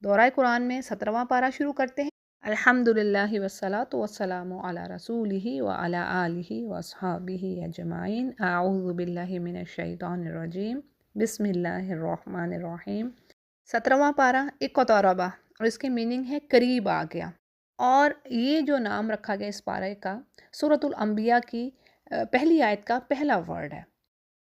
دورہ قرآن میں 17واں پارہ شروع کرتے ہیں۔ الحمدللہ والصلاۃ والسلام علی رسولہ وعلی آلہ واصحابہ اجمعین، اعوذ باللہ من الشیطان الرجیم، بسم اللہ الرحمن الرحیم۔ 17واں پارہ اقتربہ، اور اس کے میننگ ہے قریب آ گیا۔ اور یہ جو نام رکھا گیا اس پارے کا، سورۃ الانبیاء کی پہلی آیت کا پہلا ورڈ ہے۔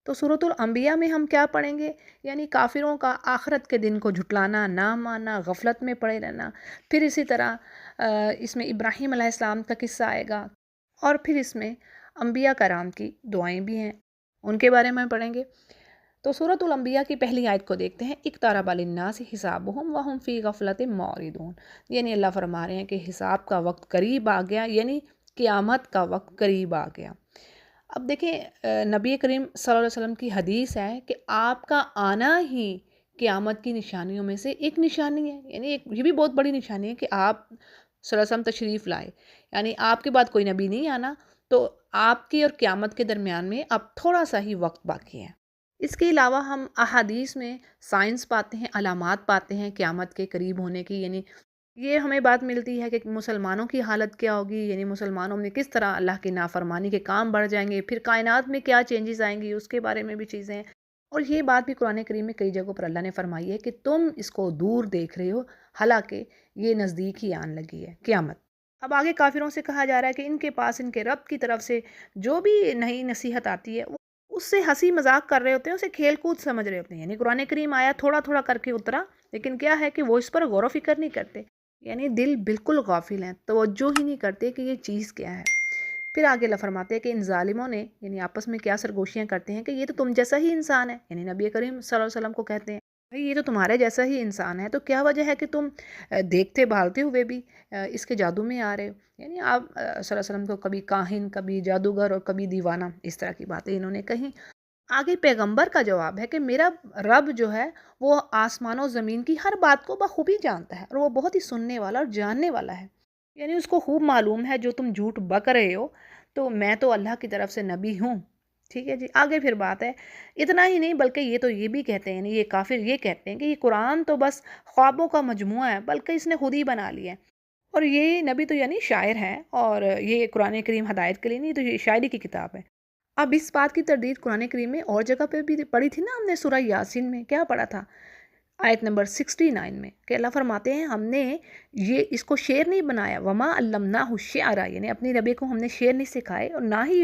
تو سورۃ الانبیاء میں ہم کیا پڑھیں گے؟ یعنی کافروں کا آخرت کے دن کو جھٹلانا، نہ ماننا، غفلت میں پڑے رہنا۔ پھر اسی طرح اس میں ابراہیم علیہ السلام کا قصہ آئے گا، اور پھر اس میں انبیاء کرام کی دعائیں بھی ہیں، ان کے بارے میں پڑھیں گے۔ تو سورۃ الانبیاء کی پہلی آیت کو دیکھتے ہیں۔ اقترب للناس حسابهم وهم فی غفلۃ معرضون، یعنی اللہ فرما رہے ہیں کہ حساب کا وقت قریب آ گیا، یعنی قیامت کا وقت قریب آ گیا۔ اب دیکھیں نبی کریم صلی اللہ علیہ وسلم کی حدیث ہے کہ آپ کا آنا ہی قیامت کی نشانیوں میں سے ایک نشانی ہے، یعنی یہ بھی بہت بڑی نشانی ہے کہ آپ صلی اللہ علیہ وسلم تشریف لائے، یعنی آپ کے بعد کوئی نبی نہیں آنا، تو آپ کی اور قیامت کے درمیان میں اب تھوڑا سا ہی وقت باقی ہے۔ اس کے علاوہ ہم احادیث میں سائنس پاتے ہیں، علامات پاتے ہیں قیامت کے قریب ہونے کی، یعنی یہ ہمیں بات ملتی ہے کہ مسلمانوں کی حالت کیا ہوگی، یعنی مسلمانوں میں کس طرح اللہ کی نافرمانی کے کام بڑھ جائیں گے، پھر کائنات میں کیا چینجز آئیں گی، اس کے بارے میں بھی چیزیں ہیں۔ اور یہ بات بھی قرآن کریم میں کئی جگہوں پر اللہ نے فرمائی ہے کہ تم اس کو دور دیکھ رہے ہو، حالانکہ یہ نزدیک ہی آن لگی ہے قیامت۔ اب آگے کافروں سے کہا جا رہا ہے کہ ان کے پاس ان کے رب کی طرف سے جو بھی نئی نصیحت آتی ہے وہ اس سے ہنسی مذاق کر رہے ہوتے ہیں، اسے کھیل کود سمجھ رہے ہوتے ہیں، یعنی قرآن کریم آیا تھوڑا تھوڑا کر کے اترا، لیکن کیا ہے کہ وہ اس پر غور و فکر نہیں کرتے، یعنی دل بالکل غافل ہیں، توجہ ہی نہیں کرتے کہ یہ چیز کیا ہے۔ پھر آگے اللہ فرماتے ہیں کہ ان ظالموں نے یعنی آپس میں کیا سرگوشیاں کرتے ہیں کہ یہ تو تم جیسا ہی انسان ہے، یعنی نبی کریم صلی اللہ علیہ وسلم کو کہتے ہیں بھائی یہ تو تمہارے جیسا ہی انسان ہے، تو کیا وجہ ہے کہ تم دیکھتے بھالتے ہوئے بھی اس کے جادو میں آ رہے ہو؟ یعنی آپ صلی اللہ علیہ وسلم کو کبھی کاہن، کبھی جادوگر اور کبھی دیوانہ، اس طرح کی باتیں انہوں نے کہیں۔ آگے پیغمبر کا جواب ہے کہ میرا رب جو ہے وہ آسمان و زمین کی ہر بات کو بخوبی جانتا ہے، اور وہ بہت ہی سننے والا اور جاننے والا ہے، یعنی اس کو خوب معلوم ہے جو تم جھوٹ بک رہے ہو، تو میں تو اللہ کی طرف سے نبی ہوں۔ ٹھیک ہے جی، آگے پھر بات ہے، اتنا ہی نہیں بلکہ یہ تو یہ بھی کہتے ہیں، یعنی یہ کافر یہ کہتے ہیں کہ یہ قرآن تو بس خوابوں کا مجموعہ ہے، بلکہ اس نے خود ہی بنا لیا ہے، اور یہ نبی تو یعنی شاعر ہے، اور یہ قرآن کریم ہدایت کے لیے نہیں، تو یہ شاعری کی کتاب ہے۔ اب اس بات کی تردید قرآن کریم میں اور جگہ پہ بھی پڑھی تھی نا، ہم نے سورہ یاسین میں کیا پڑھا تھا، آیت نمبر 69 میں، کہ اللہ فرماتے ہیں ہم نے یہ اس کو شعر نہیں بنایا، وما علمناہ الشعر، یعنی اپنی نبی کو ہم نے شعر نہیں سکھائے، اور نہ ہی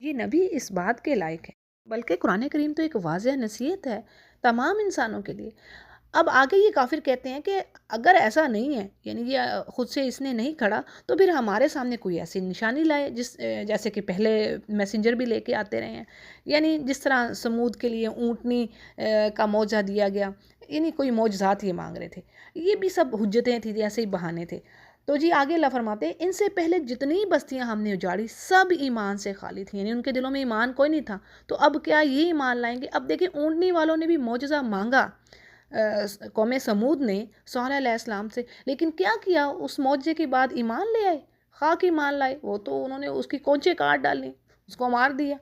یہ نبی اس بات کے لائق ہے، بلکہ قرآن کریم تو ایک واضح نصیحت ہے تمام انسانوں کے لیے۔ اب آگے یہ کافر کہتے ہیں کہ اگر ایسا نہیں ہے، یعنی یہ خود سے اس نے نہیں کھڑا، تو پھر ہمارے سامنے کوئی ایسی نشانی لائے جیسے کہ پہلے میسنجر بھی لے کے آتے رہے ہیں، یعنی جس طرح سمود کے لیے اونٹنی کا معجزہ دیا گیا، یعنی کوئی معجزات یہ مانگ رہے تھے، یہ بھی سب حجتیں تھیں، ایسے ہی بہانے تھے۔ تو جی آگے اللہ فرماتے ہیں ان سے پہلے جتنی بستیاں ہم نے اجاڑی سب ایمان سے خالی تھیں، یعنی ان کے دلوں میں ایمان کوئی نہیں تھا، تو اب کیا یہ ایمان لائیں گے؟ اب دیکھیں اونٹنی والوں نے بھی معجزہ مانگا قوم سمود نے صالح علیہ السلام سے، لیکن کیا کیا؟ اس معجزے کے بعد ایمان لے آئے، خاک ایمان لائے، وہ تو انہوں نے اس کی کونچے کاٹ ڈالی، اس کو مار دیا،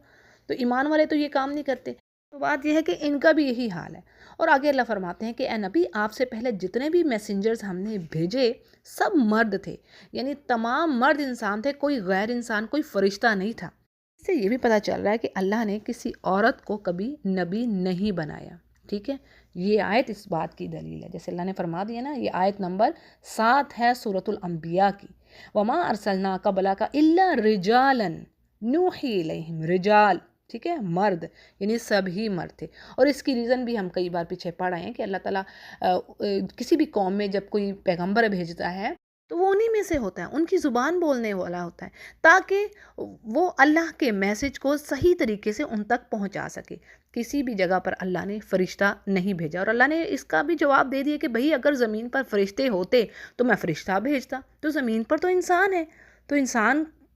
تو ایمان والے تو یہ کام نہیں کرتے۔ تو بات یہ ہے کہ ان کا بھی یہی حال ہے۔ اور آگے اللہ فرماتے ہیں کہ اے نبی آپ سے پہلے جتنے بھی میسنجرز ہم نے بھیجے سب مرد تھے، یعنی تمام مرد انسان تھے، کوئی غیر انسان، کوئی فرشتہ نہیں تھا۔ اس سے یہ بھی پتہ چل رہا ہے کہ اللہ نے کسی عورت کو کبھی نبی نہیں بنایا، ٹھیک ہے؟ یہ آیت اس بات کی دلیل ہے، جیسے اللہ نے فرما دیا نا، یہ آیت نمبر 7 ہے سورۃ الانبیاء کی، وما ارسلناک قبلک الا رجالا نوحی الیہم، رجال، ٹھیک ہے، مرد، یعنی سب ہی مرد تھے۔ اور اس کی ریزن بھی ہم کئی بار پیچھے پڑھ آئے ہیں کہ اللہ تعالیٰ کسی بھی قوم میں جب کوئی پیغمبر بھیجتا ہے تو وہ انہی میں سے ہوتا ہے، ان کی زبان بولنے والا ہوتا ہے، تاکہ وہ اللہ کے میسج کو صحیح طریقے سے ان تک پہنچا سکے۔ کسی بھی جگہ پر اللہ نے فرشتہ نہیں بھیجا، اور اللہ نے اس کا بھی جواب دے دیا کہ بھئی اگر زمین پر فرشتے ہوتے تو میں فرشتہ بھیجتا، تو زمین پر تو انسان ہے، تو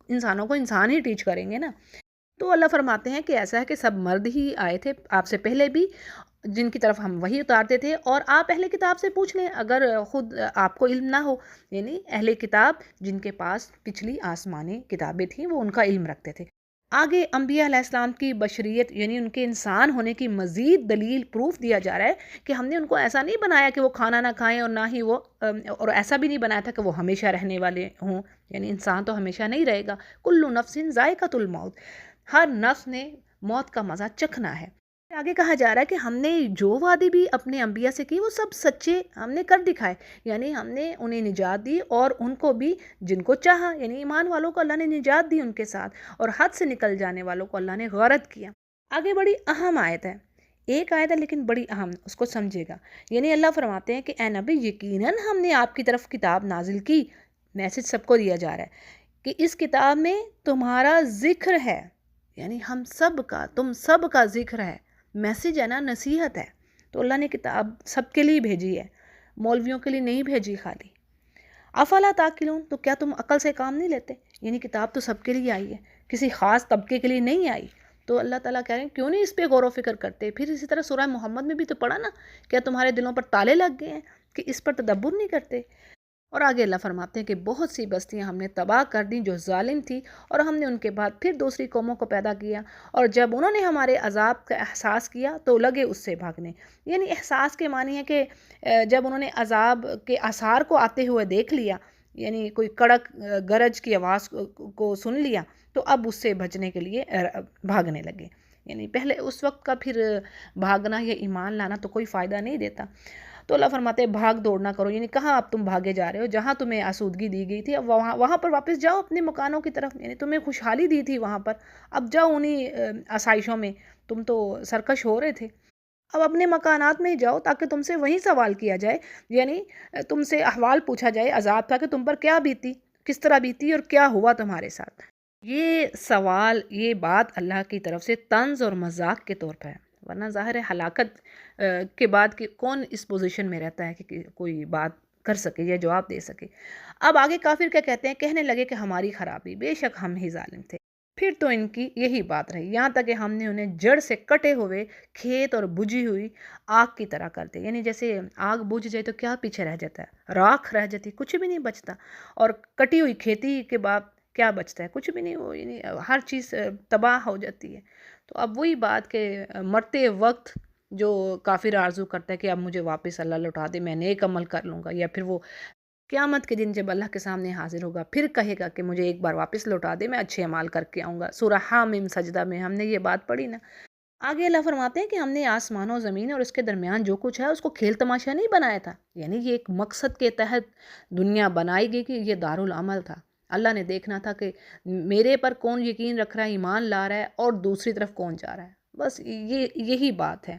انسانوں کو انسان ہی ٹیچ کریں گے نا۔ تو اللہ فرماتے ہیں کہ ایسا ہے کہ سب مرد ہی آئے تھے آپ سے پہلے بھی، جن کی طرف ہم وحی اتارتے تھے، اور آپ اہل کتاب سے پوچھ لیں اگر خود آپ کو علم نہ ہو، یعنی اہل کتاب جن کے پاس پچھلی آسمانی کتابیں تھیں وہ ان کا علم رکھتے تھے۔ آگے انبیاء علیہ السلام کی بشریت یعنی ان کے انسان ہونے کی مزید دلیل پروف دیا جا رہا ہے کہ ہم نے ان کو ایسا نہیں بنایا کہ وہ کھانا نہ کھائیں، اور نہ ہی وہ اور ایسا بھی نہیں بنایا تھا کہ وہ ہمیشہ رہنے والے ہوں، یعنی انسان تو ہمیشہ نہیں رہے گا، کل نفس ذائقۃ الموت، ہر نفس نے موت کا مزہ چکھنا ہے۔ آگے کہا جا رہا ہے کہ ہم نے جو وعدے بھی اپنے انبیاء سے کی وہ سب سچے ہم نے کر دکھائے، یعنی ہم نے انہیں نجات دی، اور ان کو بھی جن کو چاہا یعنی ایمان والوں کو اللہ نے نجات دی ان کے ساتھ، اور حد سے نکل جانے والوں کو اللہ نے غارت کیا۔ آگے بڑی اہم آیت ہے، ایک آیت ہے لیکن بڑی اہم، اس کو سمجھے گا۔ یعنی اللہ فرماتے ہیں کہ اے نبی یقیناً ہم نے آپ کی طرف کتاب نازل کی، میسج سب کو دیا جا رہا ہے کہ اس کتاب میں تمہارا ذکر ہے، یعنی ہم سب کا تم سب کا ذکر ہے، میسج ہے نا، نصیحت ہے۔ تو اللہ نے کتاب سب کے لیے بھیجی ہے، مولویوں کے لیے نہیں بھیجی خالی۔ افلا تاکلون، تو کیا تم عقل سے کام نہیں لیتے؟ یعنی کتاب تو سب کے لیے آئی ہے، کسی خاص طبقے کے لیے نہیں آئی۔ تو اللہ تعالیٰ کہہ رہے ہیں کیوں نہیں اس پہ غور و فکر کرتے؟ پھر اسی طرح سورہ محمد میں بھی تو پڑھا نا، کیا تمہارے دلوں پر تالے لگ گئے ہیں کہ اس پر تدبر نہیں کرتے؟ اور آگے اللہ فرماتے ہیں کہ بہت سی بستیاں ہم نے تباہ کر دیں جو ظالم تھی، اور ہم نے ان کے بعد پھر دوسری قوموں کو پیدا کیا، اور جب انہوں نے ہمارے عذاب کا احساس کیا تو لگے اس سے بھاگنے۔ یعنی احساس کے معنی ہے کہ جب انہوں نے عذاب کے آثار کو آتے ہوئے دیکھ لیا، یعنی کوئی کڑک گرج کی آواز کو سن لیا، تو اب اس سے بچنے کے لیے بھاگنے لگے۔ یعنی پہلے اس وقت کا پھر بھاگنا یا ایمان لانا تو کوئی فائدہ نہیں دیتا۔ تو اللہ فرماتے ہیں بھاگ دوڑ نہ کرو، یعنی کہاں اب تم بھاگے جا رہے ہو؟ جہاں تمہیں آسودگی دی گئی تھی اب وہاں پر واپس جاؤ اپنے مکانوں کی طرف، یعنی تمہیں خوشحالی دی تھی وہاں پر، اب جاؤ انہی آسائشوں میں، تم تو سرکش ہو رہے تھے، اب اپنے مکانات میں ہی جاؤ تاکہ تم سے وہیں سوال کیا جائے، یعنی تم سے احوال پوچھا جائے عذاب کا کہ تم پر کیا بیتی، کس طرح بیتی اور کیا ہوا تمہارے ساتھ۔ یہ سوال، یہ بات اللہ کی طرف سے طنز اور مذاق کے طور پر ہے، ورنہ ظاہر ہے ہلاکت کے بعد کہ کون اس پوزیشن میں رہتا ہے کہ کوئی بات کر سکے یا جواب دے سکے۔ اب آگے کافر کیا کہتے ہیں؟ کہنے لگے کہ ہماری خرابی، بے شک ہم ہی ظالم تھے۔ پھر تو ان کی یہی بات رہی، یہاں تک کہ ہم نے انہیں جڑ سے کٹے ہوئے کھیت اور بجھی ہوئی آگ کی طرح کر دے، یعنی جیسے آگ بجھ جائے تو کیا پیچھے رہ جاتا ہے؟ راکھ رہ جاتی، کچھ بھی نہیں بچتا، اور کٹی ہوئی کھیتی کے بعد کیا بچتا ہے؟ کچھ بھی نہیں، وہ یعنی ہر چیز تباہ ہو جاتی ہے۔ تو اب وہی بات کہ مرتے وقت جو کافر آرزو کرتا ہے کہ اب مجھے واپس اللہ لوٹا دے، میں نیک عمل کر لوں گا، یا پھر وہ قیامت کے دن جب اللہ کے سامنے حاضر ہوگا پھر کہے گا کہ مجھے ایک بار واپس لوٹا دے، میں اچھے اعمال کر کے آؤں گا۔ سورہ حامیم سجدہ میں ہم نے یہ بات پڑھی نا۔ آگے اللہ فرماتے ہیں کہ ہم نے آسمان و زمین اور اس کے درمیان جو کچھ ہے اس کو کھیل تماشا نہیں بنایا تھا، یعنی یہ ایک مقصد کے تحت دنیا بنائی گئی کہ یہ دارالعمل تھا۔ اللہ نے دیکھنا تھا کہ میرے پر کون یقین رکھ رہا ہے، ایمان لا رہا ہے، اور دوسری طرف کون جا رہا ہے، بس یہی بات ہے۔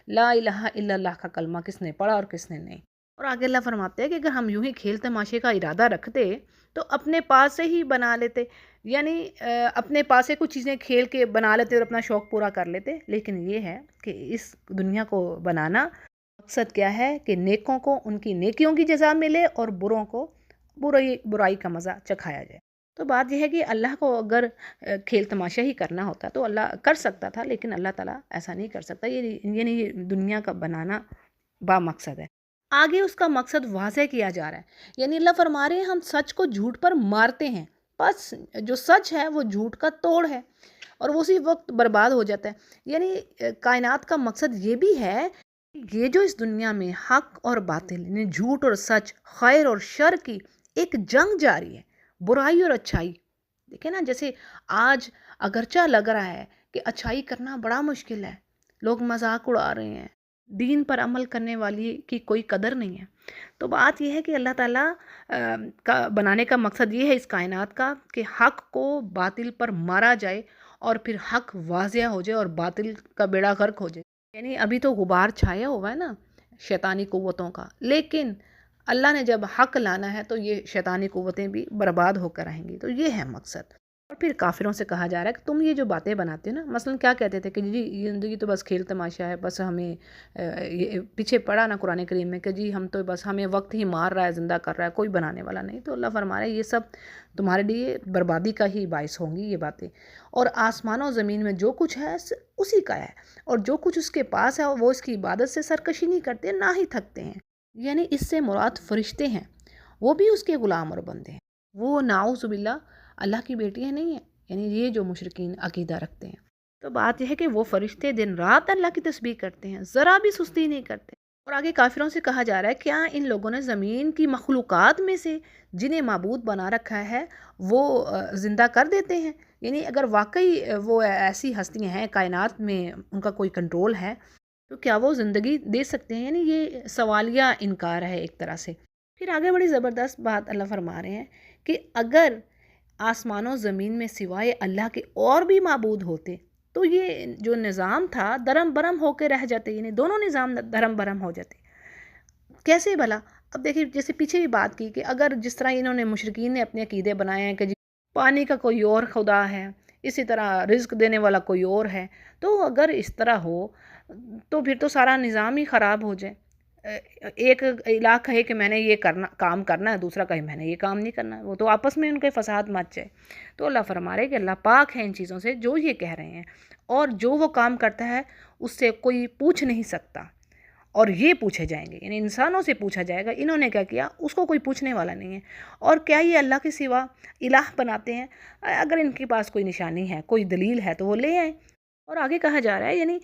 لا الہ الا اللہ کا کلمہ کس نے پڑھا اور کس نے نہیں۔ اور آگے اللہ فرماتے ہیں کہ اگر ہم یوں ہی کھیل تماشے کا ارادہ رکھتے تو اپنے پاس سے ہی بنا لیتے، یعنی اپنے پاس سے کچھ چیزیں کھیل کے بنا لیتے اور اپنا شوق پورا کر لیتے، لیکن یہ ہے کہ اس دنیا کو بنانا مقصد کیا ہے کہ نیکوں کو ان کی نیکیوں کی جزا ملے اور بروں کو برائی کا مزہ چکھایا جائے۔ تو بات یہ ہے کہ اللہ کو اگر کھیل تماشا ہی کرنا ہوتا تو اللہ کر سکتا تھا، لیکن اللہ تعالیٰ ایسا نہیں کر سکتا، یہ دنیا کا بنانا با مقصد ہے۔ آگے اس کا مقصد واضح کیا جا رہا ہے، یعنی اللہ فرما رہے ہیں ہم سچ کو جھوٹ پر مارتے ہیں، بس جو سچ ہے وہ جھوٹ کا توڑ ہے اور وہ اسی وقت برباد ہو جاتا ہے۔ یعنی کائنات کا مقصد یہ بھی ہے کہ یہ جو اس دنیا میں حق اور باطل یعنی جھوٹ اور سچ، خیر اور شر کی ایک جنگ جاری ہے، برائی اور اچھائی۔ دیکھیں نا، جیسے آج اگرچہ لگ رہا ہے کہ اچھائی کرنا بڑا مشکل ہے، لوگ مذاق اڑا رہے ہیں، دین پر عمل کرنے والی کی کوئی قدر نہیں ہے، تو بات یہ ہے کہ اللہ تعالیٰ کا بنانے کا مقصد یہ ہے اس کائنات کا کہ حق کو باطل پر مارا جائے اور پھر حق واضح ہو جائے اور باطل کا بیڑا غرق ہو جائے۔ یعنی ابھی تو غبار چھایا ہوا ہے نا شیطانی قوتوں کا، لیکن اللہ نے جب حق لانا ہے تو یہ شیطانی قوتیں بھی برباد ہو کر آئیں گی، تو یہ ہے مقصد۔ اور پھر کافروں سے کہا جا رہا ہے کہ تم یہ جو باتیں بناتے ہو نا، مثلا کیا کہتے تھے کہ جی یہ زندگی تو بس کھیل تماشا ہے، بس ہمیں یہ پیچھے پڑا نا قرآن کریم میں کہ جی ہم تو بس ہمیں وقت ہی مار رہا ہے، زندہ کر رہا ہے، کوئی بنانے والا نہیں۔ تو اللہ فرما رہا ہے یہ سب تمہارے لیے بربادی کا ہی باعث ہوں گی یہ باتیں، اور آسمان و زمین میں جو کچھ ہے اسی کا ہے، اور جو کچھ اس کے پاس ہے وہ اس کی عبادت سے سرکشی نہیں کرتے نہ ہی تھکتے ہیں۔ یعنی اس سے مراد فرشتے ہیں، وہ بھی اس کے غلام اور بندے ہیں، وہ نعوذ باللہ اللہ کی بیٹیاں نہیں ہیں، یعنی یہ جو مشرکین عقیدہ رکھتے ہیں۔ تو بات یہ ہے کہ وہ فرشتے دن رات اللہ کی تسبیح کرتے ہیں، ذرا بھی سستی نہیں کرتے۔ اور آگے کافروں سے کہا جا رہا ہے کیا ان لوگوں نے زمین کی مخلوقات میں سے جنہیں معبود بنا رکھا ہے وہ زندہ کر دیتے ہیں؟ یعنی اگر واقعی وہ ایسی ہستیاں ہیں کائنات میں، ان کا کوئی کنٹرول ہے، تو کیا وہ زندگی دے سکتے ہیں؟ یعنی یہ سوالیہ انکار ہے ایک طرح سے۔ پھر آگے بڑی زبردست بات اللہ فرما رہے ہیں کہ اگر آسمان و زمین میں سوائے اللہ کے اور بھی معبود ہوتے تو یہ جو نظام تھا درم برم ہو کے رہ جاتے، یعنی دونوں نظام درم برم ہو جاتے۔ کیسے بھلا؟ اب دیکھیں جیسے پیچھے بھی بات کی کہ اگر جس طرح انہوں نے مشرکین نے اپنے عقیدے بنائے ہیں کہ جی پانی کا کوئی اور خدا ہے، اسی طرح رزق دینے والا کوئی اور ہے، تو اگر اس طرح ہو تو پھر تو سارا نظام ہی خراب ہو جائے۔ ایک الہ کہے کہ میں نے یہ کام کرنا ہے، دوسرا کہے میں نے یہ کام نہیں کرنا ہے، وہ تو آپس میں ان کے فساد مچ جائے۔ تو اللہ فرما رہے کہ اللہ پاک ہے ان چیزوں سے جو یہ کہہ رہے ہیں، اور جو وہ کام کرتا ہے اس سے کوئی پوچھ نہیں سکتا، اور یہ پوچھے جائیں گے، یعنی انسانوں سے پوچھا جائے گا انہوں نے کیا کیا، اس کو کوئی پوچھنے والا نہیں ہے۔ اور کیا یہ اللہ کے سوا الہ بناتے ہیں؟ اگر ان کے پاس کوئی نشانی ہے، کوئی دلیل ہے تو وہ لے آئیں۔ اور آگے کہا جا رہا ہے یعنی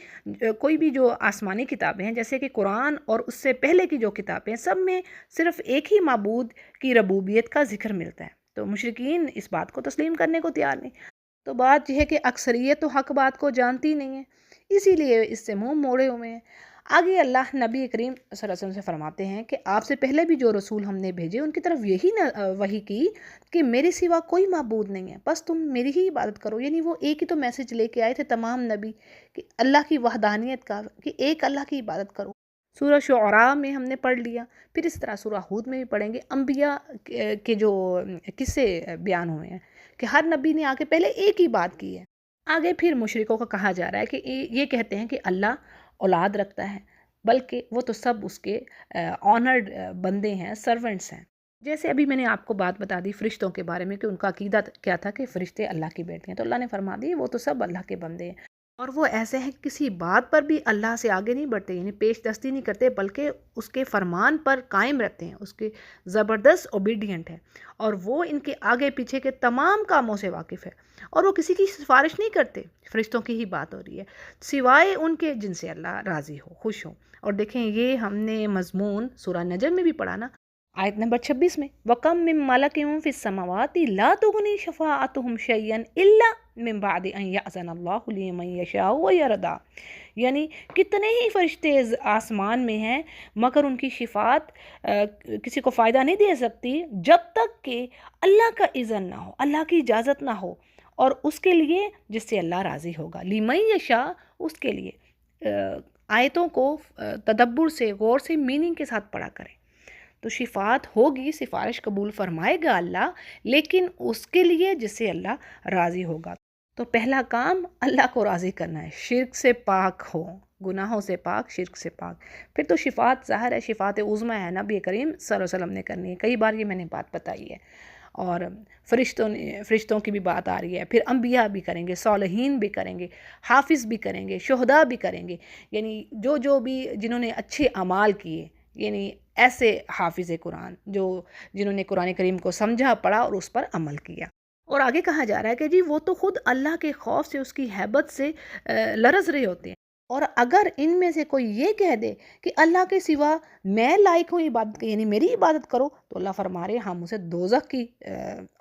کوئی بھی جو آسمانی کتابیں ہیں جیسے کہ قرآن اور اس سے پہلے کی جو کتابیں، سب میں صرف ایک ہی معبود کی ربوبیت کا ذکر ملتا ہے، تو مشرکین اس بات کو تسلیم کرنے کو تیار نہیں۔ تو بات یہ ہے کہ اکثریت تو حق بات کو جانتی نہیں ہے، اسی لیے اس سے منہ موڑے ہوئے ہیں۔ آگے اللہ نبی کریم صلی اللہ علیہ وسلم سے فرماتے ہیں کہ آپ سے پہلے بھی جو رسول ہم نے بھیجے ان کی طرف یہی وحی کی کہ میرے سوا کوئی معبود نہیں ہے، بس تم میری ہی عبادت کرو۔ یعنی وہ ایک ہی تو میسج لے کے آئے تھے تمام نبی کہ اللہ کی وحدانیت کا، کہ ایک اللہ کی عبادت کرو۔ سورہ شعراء میں ہم نے پڑھ لیا، پھر اس طرح سورہ ہود میں بھی پڑھیں گے، انبیاء کے جو قصے بیان ہوئے ہیں کہ ہر نبی نے آگے پہلے ایک ہی بات کی ہے۔ آگے پھر مشرکوں کو کہا جا رہا ہے کہ یہ کہتے ہیں کہ اللہ اولاد رکھتا ہے، بلکہ وہ تو سب اس کے آنرڈ بندے ہیں، سرونٹس ہیں۔ جیسے ابھی میں نے آپ کو بات بتا دی فرشتوں کے بارے میں کہ ان کا عقیدہ کیا تھا کہ فرشتے اللہ کی بیٹے ہیں، تو اللہ نے فرما دی وہ تو سب اللہ کے بندے ہیں، اور وہ ایسے ہیں کسی بات پر بھی اللہ سے آگے نہیں بڑھتے، یعنی پیش دستی نہیں کرتے، بلکہ اس کے فرمان پر قائم رہتے ہیں، اس کے زبردست اوبیڈینٹ ہیں، اور وہ ان کے آگے پیچھے کے تمام کاموں سے واقف ہے، اور وہ کسی کی سفارش نہیں کرتے۔ فرشتوں کی ہی بات ہو رہی ہے، سوائے ان کے جن سے اللہ راضی ہو، خوش ہو۔ اور دیکھیں یہ ہم نے مضمون سورہ نجم میں بھی پڑھا نا، آیت نمبر 26 میں وَقَم مِّن مَلَكٍ فِي السَّمَاوَاتِ لَا تُغْنِي شَفَاعَتُهُمْ شَيْئًا إِلَّا مِن بَعْدِ أَن يَأْذَنَ اللَّهُ لِمَن يَشَاءُ وَيَرْضَىٰ۔ یعنی کتنے ہی فرشتے آسمان میں ہیں مگر ان کی شفاعت کسی کو فائدہ نہیں دے سکتی جب تک کہ اللہ کا اذن نہ ہو، اللہ کی اجازت نہ ہو، اور اس کے لیے جس سے اللہ راضی ہوگا، لِمَن يَشَاءُ، اس کے لیے۔ آیتوں کو تدبر سے، غور سے، میننگ کے ساتھ پڑھا کریں تو شفاعت ہوگی، سفارش قبول فرمائے گا اللہ، لیکن اس کے لیے جس سے اللہ راضی ہوگا۔ تو پہلا کام اللہ کو راضی کرنا ہے، شرک سے پاک ہو، گناہوں سے پاک، شرک سے پاک۔ پھر تو شفاعت ظاہر ہے، شفاعت عظمیٰ ہے، نبی کریم صلی اللہ علیہ وسلم نے کرنی ہے، کئی بار یہ میں نے بات بتائی ہے، اور فرشتوں کی بھی بات آ رہی ہے، پھر انبیاء بھی کریں گے، صالحین بھی کریں گے، حافظ بھی کریں گے، شہداء بھی کریں گے، یعنی جو بھی جنہوں نے اچھے اعمال کیے، یعنی ایسے حافظ قرآن جنہوں نے قرآن کریم کو سمجھا، پڑھا اور اس پر عمل کیا۔ اور آگے کہا جا رہا ہے کہ جی وہ تو خود اللہ کے خوف سے، اس کی ہیبت سے لرز رہے ہوتے ہیں، اور اگر ان میں سے کوئی یہ کہہ دے کہ اللہ کے سوا میں لائق ہوں عبادت کی، یعنی میری عبادت کرو، تو اللہ فرما رہے ہم اسے دوزخ کی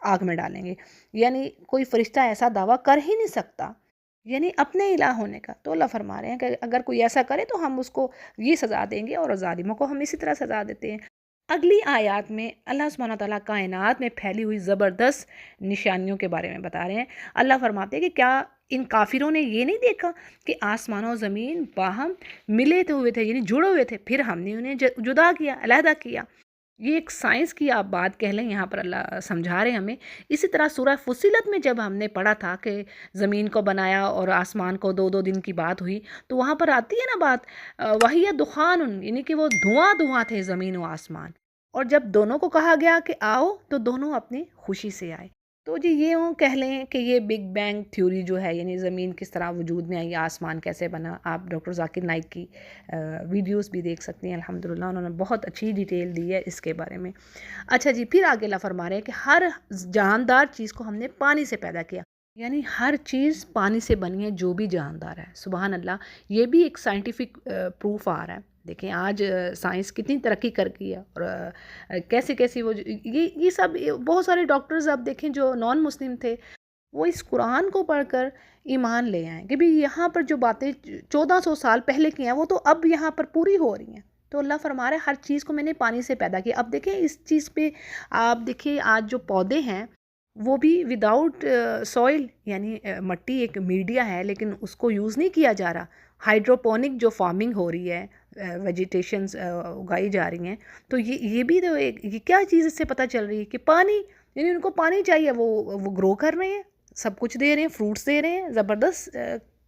آگ میں ڈالیں گے۔ یعنی کوئی فرشتہ ایسا دعویٰ کر ہی نہیں سکتا، یعنی اپنے الہ ہونے کا۔ تو اللہ فرما رہے ہیں کہ اگر کوئی ایسا کرے تو ہم اس کو یہ سزا دیں گے، اور ظالموں کو ہم اسی طرح سزا دیتے ہیں۔ اگلی آیات میں اللہ سبحانہ تعالیٰ کائنات میں پھیلی ہوئی زبردست نشانیوں کے بارے میں بتا رہے ہیں۔ اللہ فرماتے ہیں کہ کیا ان کافروں نے یہ نہیں دیکھا کہ آسمان و زمین باہم ملے ہوئے تھے، یعنی جڑے ہوئے تھے، پھر ہم نے انہیں جدا کیا، علیحدہ کیا۔ یہ ایک سائنس کی آپ بات کہہ لیں، یہاں پر اللہ سمجھا رہے ہیں ہمیں۔ اسی طرح سورہ فصلت میں جب ہم نے پڑھا تھا کہ زمین کو بنایا اور آسمان کو 2 دن کی بات ہوئی، تو وہاں پر آتی ہے نا بات وَهِيَ دُخَانٌ، یعنی کہ وہ دھواں تھے زمین و آسمان، اور جب دونوں کو کہا گیا کہ آؤ تو دونوں اپنی خوشی سے آئے۔ تو جی یہ کہہ لیں کہ یہ بگ بینگ تھیوری جو ہے، یعنی زمین کس طرح وجود میں آئی، آسمان کیسے بنا، آپ ڈاکٹر ذاکر نائک کی ویڈیوز بھی دیکھ سکتے ہیں، الحمدللہ انہوں نے بہت اچھی ڈیٹیل دی ہے اس کے بارے میں۔ اچھا جی، پھر آگے اللہ فرما رہے ہیں کہ ہر جاندار چیز کو ہم نے پانی سے پیدا کیا۔ یعنی ہر چیز پانی سے بنی ہے جو بھی جاندار ہے، سبحان اللہ۔ یہ بھی ایک سائنٹیفک پروف آ رہا ہے۔ دیکھیں آج سائنس کتنی ترقی کر گئی ہے، اور کیسے کیسی وہ یہ سب بہت سارے ڈاکٹرز اب دیکھیں جو نان مسلم تھے، وہ اس قرآن کو پڑھ کر ایمان لے آئیں کہ بھی یہاں پر جو باتیں 1400 سال پہلے کی ہیں وہ تو اب یہاں پر پوری ہو رہی ہیں۔ تو اللہ فرما رہا ہے ہر چیز کو میں نے پانی سے پیدا کیا۔ اب دیکھیں اس چیز پہ آپ دیکھیں آج جو پودے ہیں وہ بھی وداؤٹ سوئل، یعنی مٹی ایک میڈیا ہے لیکن اس کو یوز نہیں کیا جا رہا۔ ہائیڈروپونک جو فارمنگ ہو رہی ہے، ویجیٹیشنز اگائی جا رہی ہیں، تو یہ بھی تو ایک یہ کیا چیز اس سے پتہ چل رہی ہے کہ پانی، یعنی ان کو پانی چاہیے، وہ گرو کر رہے ہیں، سب کچھ دے رہے ہیں، فروٹس دے رہے ہیں، زبردست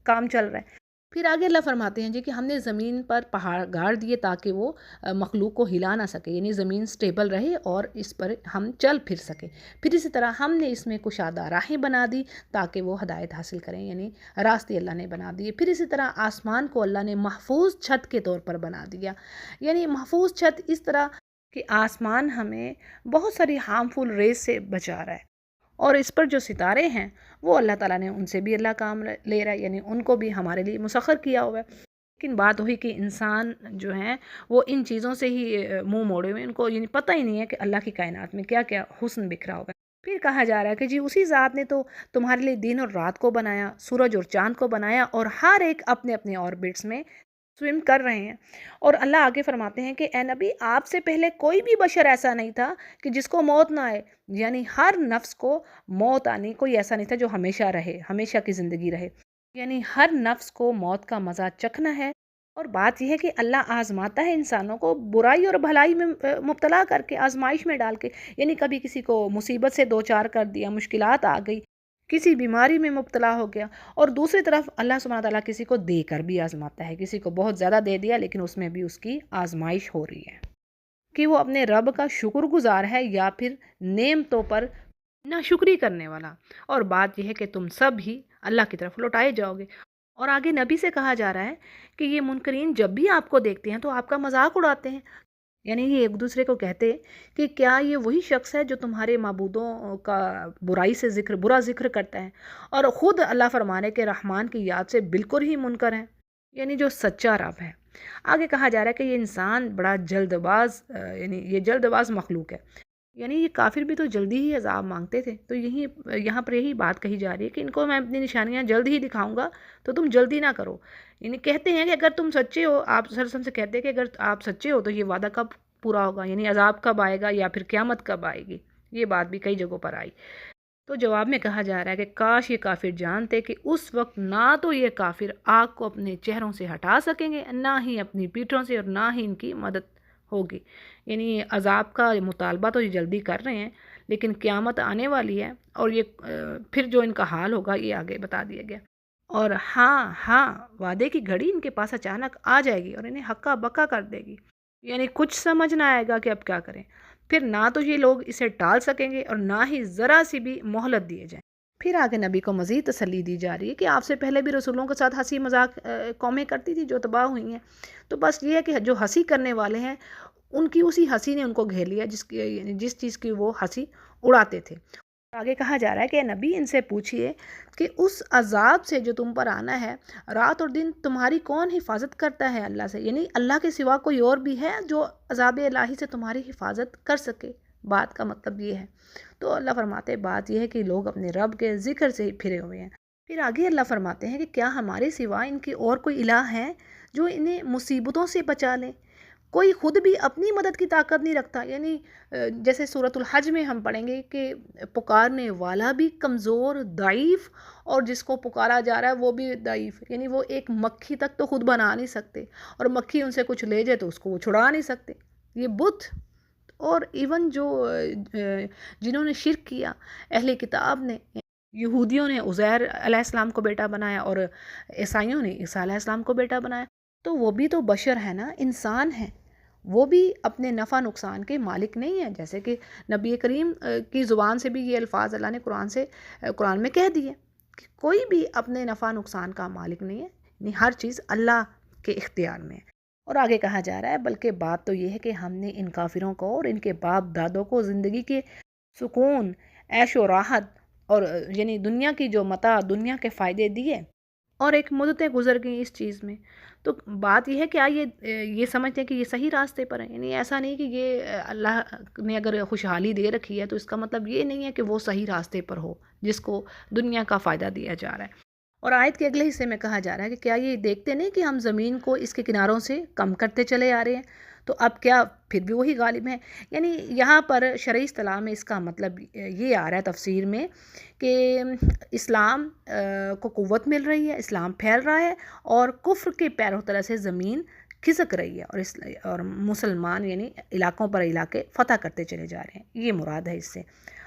کام چل رہا ہے۔ پھر آگے اللہ فرماتے ہیں جی کہ ہم نے زمین پر پہاڑ گاڑ دیے تاکہ وہ مخلوق کو ہلا نہ سکے، یعنی زمین سٹیبل رہے اور اس پر ہم چل پھر سکیں۔ پھر اسی طرح ہم نے اس میں کشادہ راہیں بنا دی تاکہ وہ ہدایت حاصل کریں، یعنی راستے اللہ نے بنا دیے۔ پھر اسی طرح آسمان کو اللہ نے محفوظ چھت کے طور پر بنا دیا، یعنی محفوظ چھت اس طرح کہ آسمان ہمیں بہت ساری ہارمفل ریز سے بچا رہا ہے، اور اس پر جو ستارے ہیں وہ اللہ تعالیٰ نے ان سے بھی اللہ کام لے رہا ہے، یعنی ان کو بھی ہمارے لیے مسخر کیا ہوا ہے۔ لیکن بات ہوئی کہ انسان جو ہیں وہ ان چیزوں سے ہی منہ موڑے ہوئے، ان کو یعنی پتہ ہی نہیں ہے کہ اللہ کی کائنات میں کیا کیا حسن بکھرا ہوا ہے۔ پھر کہا جا رہا ہے کہ جی اسی ذات نے تو تمہارے لیے دن اور رات کو بنایا، سورج اور چاند کو بنایا، اور ہر ایک اپنے اپنے آربٹس میں سوئم کر رہے ہیں۔ اور اللہ آگے فرماتے ہیں کہ اے نبی آپ سے پہلے کوئی بھی بشر ایسا نہیں تھا کہ جس کو موت نہ آئے، یعنی ہر نفس کو موت آنی، کوئی ایسا نہیں تھا جو ہمیشہ رہے، ہمیشہ کی زندگی رہے، یعنی ہر نفس کو موت کا مزہ چکھنا ہے۔ اور بات یہ ہے کہ اللہ آزماتا ہے انسانوں کو برائی اور بھلائی میں مبتلا کر کے، آزمائش میں ڈال کے، یعنی کبھی کسی کو مصیبت سے دوچار کر دیا، مشکلات آ گئی، کسی بیماری میں مبتلا ہو گیا، اور دوسری طرف اللہ سبحانہ تعالیٰ کسی کو دے کر بھی آزماتا ہے، کسی کو بہت زیادہ دے دیا لیکن اس میں بھی اس کی آزمائش ہو رہی ہے کہ وہ اپنے رب کا شکر گزار ہے یا پھر نعمتوں پر ناشکری کرنے والا۔ اور بات یہ ہے کہ تم سب ہی اللہ کی طرف لوٹائے جاؤ گے۔ اور آگے نبی سے کہا جا رہا ہے کہ یہ منکرین جب بھی آپ کو دیکھتے ہیں تو آپ کا مذاق اڑاتے ہیں، یعنی یہ ایک دوسرے کو کہتے کہ کیا یہ وہی شخص ہے جو تمہارے معبودوں کا برائی سے برا ذکر کرتا ہے، اور خود اللہ فرمانے کے رحمان کی یاد سے بالکل ہی منکر ہے، یعنی جو سچا رب ہے۔ آگے کہا جا رہا ہے کہ یہ انسان بڑا جلد باز، یعنی یہ جلد باز مخلوق ہے، یعنی یہ کافر بھی تو جلدی ہی عذاب مانگتے تھے، تو یہاں پر یہی بات کہی جا رہی ہے کہ ان کو میں اپنی نشانیاں جلد ہی دکھاؤں گا، تو تم جلدی نہ کرو۔ یعنی کہتے ہیں کہ اگر تم سچے ہو، آپ صلی اللہ علیہ وسلم سے کہتے ہیں کہ اگر آپ سچے ہو تو یہ وعدہ کب پورا ہوگا، یعنی عذاب کب آئے گا یا پھر قیامت کب آئے گی، یہ بات بھی کئی جگہوں پر آئی۔ تو جواب میں کہا جا رہا ہے کہ کاش یہ کافر جانتے کہ اس وقت نہ تو یہ کافر آگ کو اپنے چہروں سے ہٹا سکیں گے، نہ ہی اپنی پیٹھوں سے، اور نہ ہی ان کی مدد ہوگی۔ یعنی عذاب کا مطالبہ تو یہ جلدی کر رہے ہیں، لیکن قیامت آنے والی ہے، اور یہ پھر جو ان کا حال ہوگا یہ آگے بتا دیا گیا۔ اور ہاں وعدے کی گھڑی ان کے پاس اچانک آ جائے گی اور انہیں ہکا بکا کر دے گی، یعنی کچھ سمجھ نہ آئے گا کہ اب کیا کریں۔ پھر نہ تو یہ لوگ اسے ٹال سکیں گے اور نہ ہی ذرا سی بھی مہلت دیے جائیں۔ پھر آگے نبی کو مزید تسلی دی جا رہی ہے کہ آپ سے پہلے بھی رسولوں کے ساتھ ہنسی مذاق قومیں کرتی تھی جو تباہ ہوئی ہیں، تو بس یہ ہے کہ جو ہنسی کرنے والے ہیں ان کی اسی ہنسی نے ان کو گھیر لیا جس چیز کی وہ ہنسی اڑاتے تھے۔ آگے کہا جا رہا ہے کہ نبی ان سے پوچھئے کہ اس عذاب سے جو تم پر آنا ہے، رات اور دن تمہاری کون حفاظت کرتا ہے اللہ سے، یعنی اللہ کے سوا کوئی اور بھی ہے جو عذاب الہی سے تمہاری حفاظت کر سکے، بات کا مطلب یہ ہے۔ تو اللہ فرماتے ہیں بات یہ ہے کہ لوگ اپنے رب کے ذکر سے ہی پھرے ہوئے ہیں۔ پھر آگے اللہ فرماتے ہیں کہ کیا ہمارے سوا ان کی اور کوئی الہ ہے جو انہیں مصیبتوں سے بچا لیں؟ کوئی خود بھی اپنی مدد کی طاقت نہیں رکھتا، یعنی جیسے سورۃ الحج میں ہم پڑھیں گے کہ پکارنے والا بھی کمزور، ضعیف، اور جس کو پکارا جا رہا ہے وہ بھی ضعیف، یعنی وہ ایک مکھی تک تو خود بنا نہیں سکتے، اور مکھی ان سے کچھ لے جائے تو اس کو وہ چھڑا نہیں سکتے، یہ بت۔ اور ایون جو جنہوں نے شرک کیا، اہل کتاب نے، یہودیوں نے عزیر علیہ السلام کو بیٹا بنایا اور عیسائیوں نے عیسیٰ علیہ السلام کو بیٹا بنایا، تو وہ بھی تو بشر ہے نا، انسان ہیں، وہ بھی اپنے نفع نقصان کے مالک نہیں ہیں، جیسے کہ نبی کریم کی زبان سے بھی یہ الفاظ اللہ نے قرآن میں کہہ دیے کہ کوئی بھی اپنے نفع نقصان کا مالک نہیں ہے، یعنی ہر چیز اللہ کے اختیار میں ہے۔ اور آگے کہا جا رہا ہے بلکہ بات تو یہ ہے کہ ہم نے ان کافروں کو اور ان کے باپ دادوں کو زندگی کے سکون، عیش و راحت اور یعنی دنیا کی جو متاع، دنیا کے فائدے دیے، اور ایک مدتیں گزر گئیں اس چیز میں۔ تو بات یہ ہے کہ یہ سمجھتے ہیں کہ یہ صحیح راستے پر ہیں، یعنی ایسا نہیں کہ یہ اللہ نے اگر خوشحالی دے رکھی ہے تو اس کا مطلب یہ نہیں ہے کہ وہ صحیح راستے پر ہو جس کو دنیا کا فائدہ دیا جا رہا ہے۔ اور آیت کے اگلے حصے میں کہا جا رہا ہے کہ کیا یہ دیکھتے نہیں کہ ہم زمین کو اس کے کناروں سے کم کرتے چلے آ رہے ہیں، تو اب کیا پھر بھی وہی غالب ہیں؟ یعنی یہاں پر شرعی اصطلاح میں اس کا مطلب یہ آ رہا ہے تفسیر میں کہ اسلام کو قوت مل رہی ہے، اسلام پھیل رہا ہے، اور کفر کے پیروں طرح سے زمین کھسک رہی ہے، اور مسلمان یعنی علاقوں پر علاقے فتح کرتے چلے جا رہے ہیں، یہ مراد ہے اس سے۔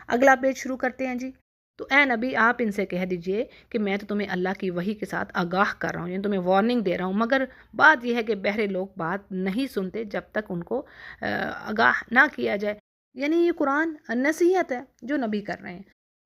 اگلا پیج شروع کرتے ہیں جی۔ تو اے نبی آپ ان سے کہہ دیجئے کہ میں تو تمہیں اللہ کی وحی کے ساتھ آگاہ کر رہا ہوں، یعنی تمہیں وارننگ دے رہا ہوں، مگر بات یہ ہے کہ بہرے لوگ بات نہیں سنتے جب تک ان کو آگاہ نہ کیا جائے۔ یعنی یہ قرآن نصیحت ہے جو نبی کر رہے ہیں۔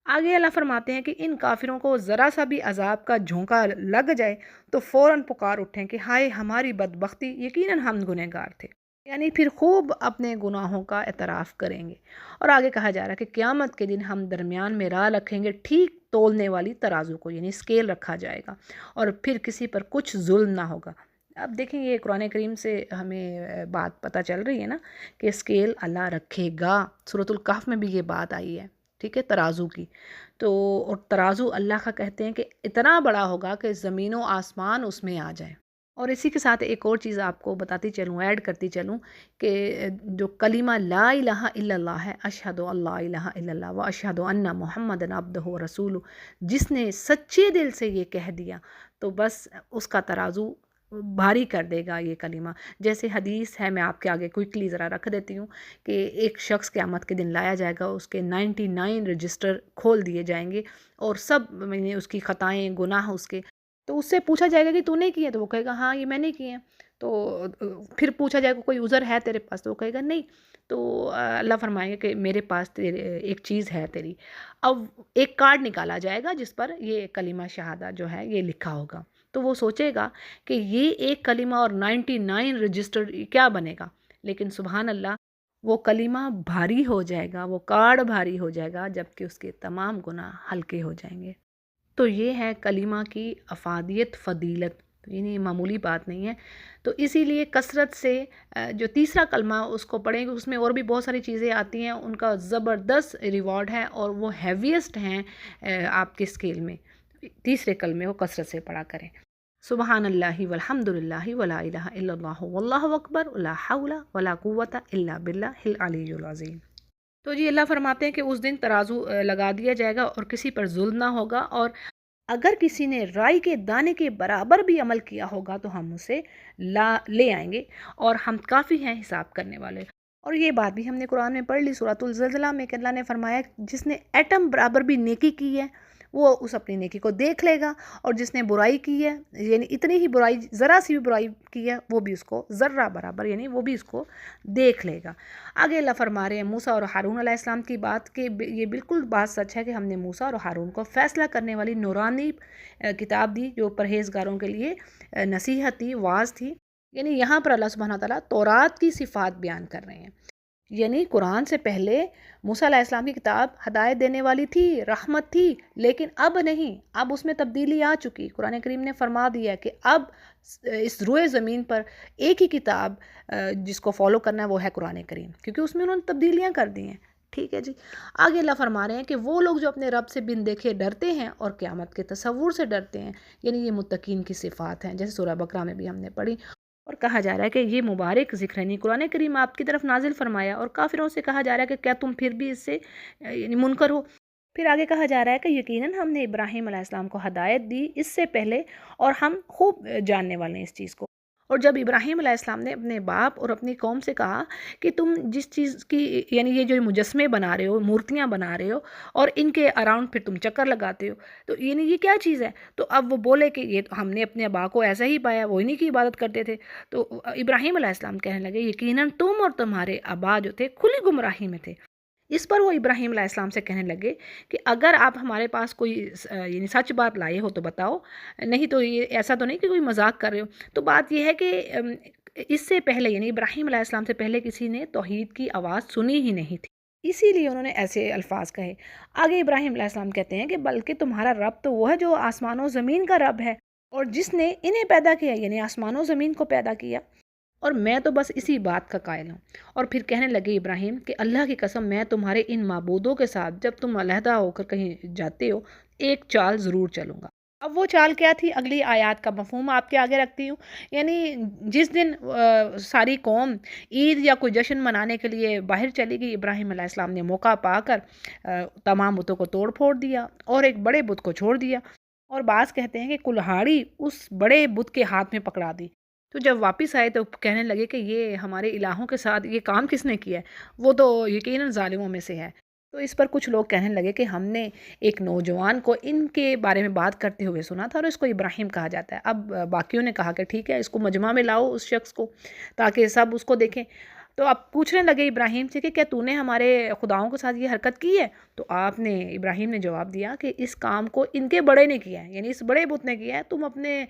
آگے اللہ فرماتے ہیں کہ ان کافروں کو ذرا سا بھی عذاب کا جھونکا لگ جائے تو فوراً پکار اٹھیں کہ ہائے ہماری بدبختی، یقیناً ہم گنہگار تھے، یعنی پھر خوب اپنے گناہوں کا اعتراف کریں گے۔ اور آگے کہا جا رہا ہے کہ قیامت کے دن ہم درمیان میں راہ رکھیں گے ٹھیک تولنے والی ترازو کو، یعنی اسکیل رکھا جائے گا، اور پھر کسی پر کچھ ظلم نہ ہوگا۔ اب دیکھیں یہ قرآن کریم سے ہمیں بات پتہ چل رہی ہے نا کہ اسکیل اللہ رکھے گا، سورۃ الکہف میں بھی یہ بات آئی ہے، ٹھیک ہے، ترازو کی۔ تو اور ترازو اللہ کا کہتے ہیں کہ اتنا بڑا ہوگا کہ زمین و آسمان اس میں آ جائیں۔ اور اسی کے ساتھ ایک اور چیز آپ کو بتاتی چلوں، ایڈ کرتی چلوں، کہ جو کلمہ لا الہ الا اللہ ہے، اشہد ان لا الہ الا اللہ و اشہد ان محمد عبدہ و رسولہ، جس نے سچے دل سے یہ کہہ دیا تو بس اس کا ترازو بھاری کر دے گا یہ کلمہ۔ جیسے حدیث ہے، میں آپ کے آگے کوئکلی ذرا رکھ دیتی ہوں، کہ ایک شخص قیامت کے دن لایا جائے گا، اس کے 99 رجسٹر کھول دیے جائیں گے، اور سب میں اس کی خطائیں، گناہ اس کے، تو اس سے پوچھا جائے گا کہ تو نے کیے؟ تو وہ کہے گا ہاں یہ میں نے کیے ہیں۔ تو پھر پوچھا جائے گا کوئی عذر ہے تیرے پاس؟ تو وہ کہے گا نہیں۔ تو اللہ فرمائیں گے کہ میرے پاس ایک چیز ہے تیری۔ اب ایک کارڈ نکالا جائے گا جس پر یہ کلمہ شہادہ جو ہے یہ لکھا ہوگا، تو وہ سوچے گا کہ یہ ایک کلمہ اور 99 رجسٹر کیا بنے گا، لیکن سبحان اللہ وہ کلمہ بھاری ہو جائے گا، وہ کارڈ بھاری ہو جائے گا، جبکہ اس کے تمام گناہ ہلکے ہو جائیں گے۔ تو یہ ہے کلمہ کی افادیت، فضیلت، یعنی معمولی بات نہیں ہے۔ تو اسی لیے کثرت سے جو تیسرا کلمہ اس کو پڑھیں گے، اس میں اور بھی بہت ساری چیزیں آتی ہیں، ان کا زبردست ریوارڈ ہے، اور وہ ہیویسٹ ہیں آپ کے اسکیل میں۔ تیسرے کلمے کو کثرت سے پڑھا کریں، سبحان اللہ والحمد للہ ولا الہ الا اللہ واللہ اکبر ولا حول ولا قوت الا باللہ العلی العظیم۔ تو جی اللہ فرماتے ہیں کہ اس دن ترازو لگا دیا جائے گا اور کسی پر ظلم نہ ہوگا، اور اگر کسی نے رائی کے دانے کے برابر بھی عمل کیا ہوگا تو ہم اسے لے آئیں گے، اور ہم کافی ہیں حساب کرنے والے۔ اور یہ بات بھی ہم نے قرآن میں پڑھ لی سورۃ الزلزلہ میں، کہ اللہ نے فرمایا جس نے ایٹم برابر بھی نیکی کی ہے وہ اس اپنی نیکی کو دیکھ لے گا، اور جس نے برائی کی ہے، یعنی اتنی ہی برائی، ذرا سی بھی برائی کی ہے، وہ بھی اس کو ذرہ برابر، یعنی وہ بھی اس کو دیکھ لے گا۔ آگے اللہ فرما رہے ہیں موسیٰ اور ہارون علیہ السلام کی بات، کہ یہ بالکل بات سچ ہے کہ ہم نے موسیٰ اور ہارون کو فیصلہ کرنے والی نورانی کتاب دی، جو پرہیزگاروں کے لیے نصیحت تھی، واعظ تھی۔ یعنی یہاں پر اللہ سبحانہ تعالیٰ تورات کی صفات بیان کر رہے ہیں، یعنی قرآن سے پہلے موسیٰ علیہ السلام کی کتاب ہدایت دینے والی تھی، رحمت تھی، لیکن اب نہیں، اب اس میں تبدیلی آ چکی۔ قرآن کریم نے فرما دیا کہ اب اس روئے زمین پر ایک ہی کتاب جس کو فالو کرنا ہے وہ ہے قرآن کریم، کیونکہ اس میں انہوں نے تبدیلیاں کر دی ہیں۔ ٹھیک ہے جی، آگے اللہ فرما رہے ہیں کہ وہ لوگ جو اپنے رب سے بن دیکھے ڈرتے ہیں اور قیامت کے تصور سے ڈرتے ہیں، یعنی یہ متقین کی صفات ہیں، جیسے سورہ بقرہ میں بھی ہم نے پڑھی۔ اور کہا جا رہا ہے کہ یہ مبارک ذکر نہیں قرآن کریم آپ کی طرف نازل فرمایا، اور کافروں سے کہا جا رہا ہے کہ کیا تم پھر بھی اس سے یعنی منکر ہو۔ پھر آگے کہا جا رہا ہے کہ یقیناً ہم نے ابراہیم علیہ السلام کو ہدایت دی اس سے پہلے، اور ہم خوب جاننے والے ہیں اس چیز کو۔ اور جب ابراہیم علیہ السلام نے اپنے باپ اور اپنی قوم سے کہا کہ تم جس چیز کی یعنی یہ جو مجسمے بنا رہے ہو، مورتیاں بنا رہے ہو، اور ان کے اراؤنڈ پھر تم چکر لگاتے ہو، تو یعنی یہ کیا چیز ہے؟ تو اب وہ بولے کہ یہ ہم نے اپنے ابا کو ایسا ہی پایا، وہ انہی کی عبادت کرتے تھے۔ تو ابراہیم علیہ السلام کہنے لگے یقیناً تم اور تمہارے ابا جو تھے کھلی گمراہی میں تھے۔ اس پر وہ ابراہیم علیہ السلام سے کہنے لگے کہ اگر آپ ہمارے پاس کوئی یعنی سچ بات لائے ہو تو بتاؤ، نہیں تو یہ ایسا تو نہیں کہ کوئی مذاق کر رہے ہو۔ تو بات یہ ہے کہ اس سے پہلے یعنی ابراہیم علیہ السلام سے پہلے کسی نے توحید کی آواز سنی ہی نہیں تھی۔ اسی لیے انہوں نے ایسے الفاظ کہے۔ آگے ابراہیم علیہ السلام کہتے ہیں کہ بلکہ تمہارا رب تو وہ ہے جو آسمان و زمین کا رب ہے، اور جس نے انہیں پیدا کیا، یعنی آسمان و زمین کو پیدا کیا، اور میں تو بس اسی بات کا قائل ہوں۔ اور پھر کہنے لگے ابراہیم کہ اللہ کی قسم، میں تمہارے ان معبودوں کے ساتھ جب تم علیحدہ ہو کر کہیں جاتے ہو ایک چال ضرور چلوں گا۔ اب وہ چال کیا تھی، اگلی آیات کا مفہوم آپ کے آگے رکھتی ہوں۔ یعنی جس دن ساری قوم عید یا کوئی جشن منانے کے لیے باہر چلی گئی، ابراہیم علیہ السلام نے موقع پا کر تمام بتوں کو توڑ پھوڑ دیا اور ایک بڑے بت کو چھوڑ دیا، اور بعض کہتے ہیں کہ کلہاڑی اس بڑے بت کے ہاتھ میں پکڑا دی۔ تو جب واپس آئے تو کہنے لگے کہ یہ ہمارے الہوں کے ساتھ یہ کام کس نے کیا ہے، وہ تو یقیناً ظالموں میں سے ہے۔ تو اس پر کچھ لوگ کہنے لگے کہ ہم نے ایک نوجوان کو ان کے بارے میں بات کرتے ہوئے سنا تھا اور اس کو ابراہیم کہا جاتا ہے۔ اب باقیوں نے کہا کہ ٹھیک ہے، اس کو مجمع میں لاؤ اس شخص کو، تاکہ سب اس کو دیکھیں۔ تو اب پوچھنے لگے ابراہیم سے کہ کیا تو نے ہمارے خداؤں کے ساتھ یہ حرکت کی ہے؟ تو آپ نے ابراہیم نے جواب دیا کہ اس کام کو ان کے بڑے نے کیا ہے، یعنی اس بڑے بت نے کیا ہے، تم اپنے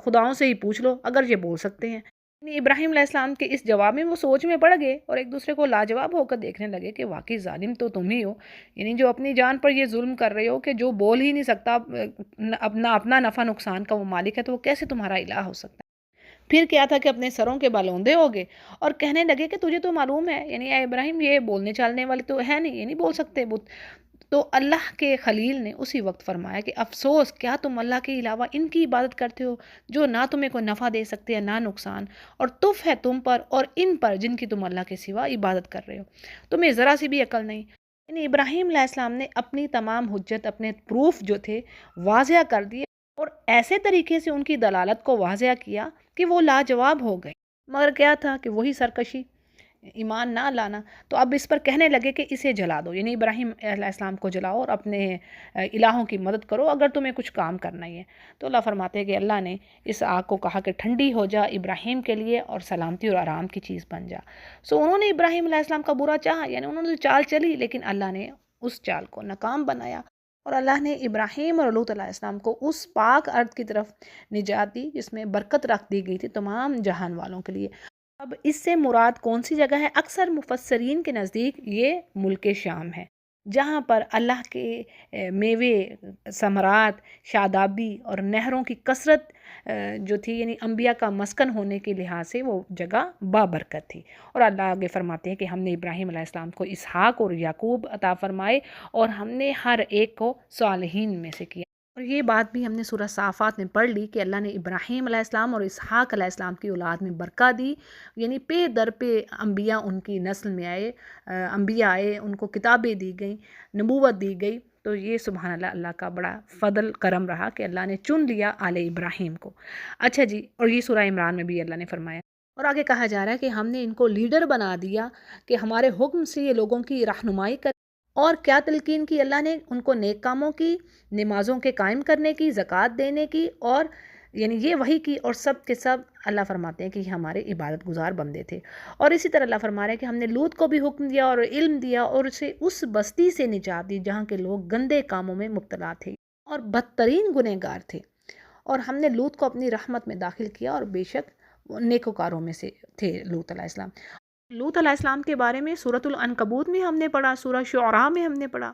خداؤں سے ہی پوچھ لو اگر یہ بول سکتے ہیں۔ یعنی ابراہیم علیہ السلام کے اس جواب میں وہ سوچ میں پڑ گئے اور ایک دوسرے کو لاجواب ہو کر دیکھنے لگے کہ واقعی ظالم تو تم ہی ہو، یعنی جو اپنی جان پر یہ ظلم کر رہے ہو کہ جو بول ہی نہیں سکتا، اپنا نفع نقصان کا وہ مالک ہے، تو وہ کیسے تمہارا الہ ہو سکتا ہے؟ پھر کیا تھا کہ اپنے سروں کے بال اوندے ہو گئے اور کہنے لگے کہ تجھے تو معلوم ہے، یعنی اے ابراہیم، یہ بولنے چالنے والے تو ہے نہیں، یہ نہیں بول سکتے بت۔ تو اللہ کے خلیل نے اسی وقت فرمایا کہ افسوس، کیا تم اللہ کے علاوہ ان کی عبادت کرتے ہو جو نہ تمہیں کوئی نفع دے سکتے ہیں نہ نقصان، اور تف ہے تم پر اور ان پر جن کی تم اللہ کے سوا عبادت کر رہے ہو، تمہیں ذرا سی بھی عقل نہیں۔ یعنی ابراہیم علیہ السلام نے اپنی تمام حجت، اپنے پروف جو تھے واضح کر دیے، اور ایسے طریقے سے ان کی دلالت کو واضح کیا کہ وہ لاجواب ہو گئے، مگر کیا تھا کہ وہی سرکشی، ایمان نہ لانا۔ تو اب اس پر کہنے لگے کہ اسے جلا دو، یعنی ابراہیم علیہ السلام کو جلاؤ اور اپنے الہوں کی مدد کرو اگر تمہیں کچھ کام کرنا ہی ہے۔ تو اللہ فرماتے ہیں کہ اللہ نے اس آگ کو کہا کہ ٹھنڈی ہو جا ابراہیم کے لیے اور سلامتی اور آرام کی چیز بن جا۔ سو انہوں نے ابراہیم علیہ السلام کا برا چاہا، یعنی انہوں نے چال چلی، لیکن اللہ نے اس چال کو ناکام بنایا، اور اللہ نے ابراہیم اور لوط علیہ السلام کو اس پاک ارض کی طرف نجات دی جس میں برکت رکھ دی گئی تھی تمام جہان والوں کے لیے۔ اب اس سے مراد کون سی جگہ ہے؟ اکثر مفسرین کے نزدیک یہ ملک شام ہے، جہاں پر اللہ کے میوے، ثمرات، شادابی اور نہروں کی کثرت جو تھی، یعنی انبیاء کا مسکن ہونے کے لحاظ سے وہ جگہ بابرکت تھی۔ اور اللہ آگے فرماتے ہیں کہ ہم نے ابراہیم علیہ السلام کو اسحاق اور یعقوب عطا فرمائے، اور ہم نے ہر ایک کو صالحین میں سے کیا۔ اور یہ بات بھی ہم نے سورہ صافات میں پڑھ لی کہ اللہ نے ابراہیم علیہ السلام اور اسحاق علیہ السلام کی اولاد میں برکت دی، یعنی پہ در پہ انبیاء ان کی نسل میں آئے، انبیاء آئے، ان کو کتابیں دی گئیں، نبوت دی گئی۔ تو یہ سبحان اللہ، اللہ کا بڑا فضل کرم رہا کہ اللہ نے چن لیا آل ابراہیم کو۔ اچھا جی، اور یہ سورہ عمران میں بھی اللہ نے فرمایا، اور آگے کہا جا رہا ہے کہ ہم نے ان کو لیڈر بنا دیا کہ ہمارے حکم سے یہ لوگوں کی رہنمائی کر، اور کیا تلقین کی اللہ نے ان کو؟ نیک کاموں کی، نمازوں کے قائم کرنے کی، زکوٰۃ دینے کی، اور یعنی یہ وہی کی، اور سب کے سب اللہ فرماتے ہیں کہ یہ ہمارے عبادت گزار بندے تھے۔ اور اسی طرح اللہ فرما رہے ہیں کہ ہم نے لوط کو بھی حکم دیا اور علم دیا اور اسے اس بستی سے نجات دی جہاں کے لوگ گندے کاموں میں مبتلا تھے اور بدترین گنہگار تھے، اور ہم نے لوط کو اپنی رحمت میں داخل کیا، اور بے شک وہ نیکوکاروں میں سے تھے لوط علیہ السلام۔ لوط علیہ السلام کے بارے میں سورۃ العنکبوت میں ہم نے پڑھا، سورہ شعراء میں ہم نے پڑھا۔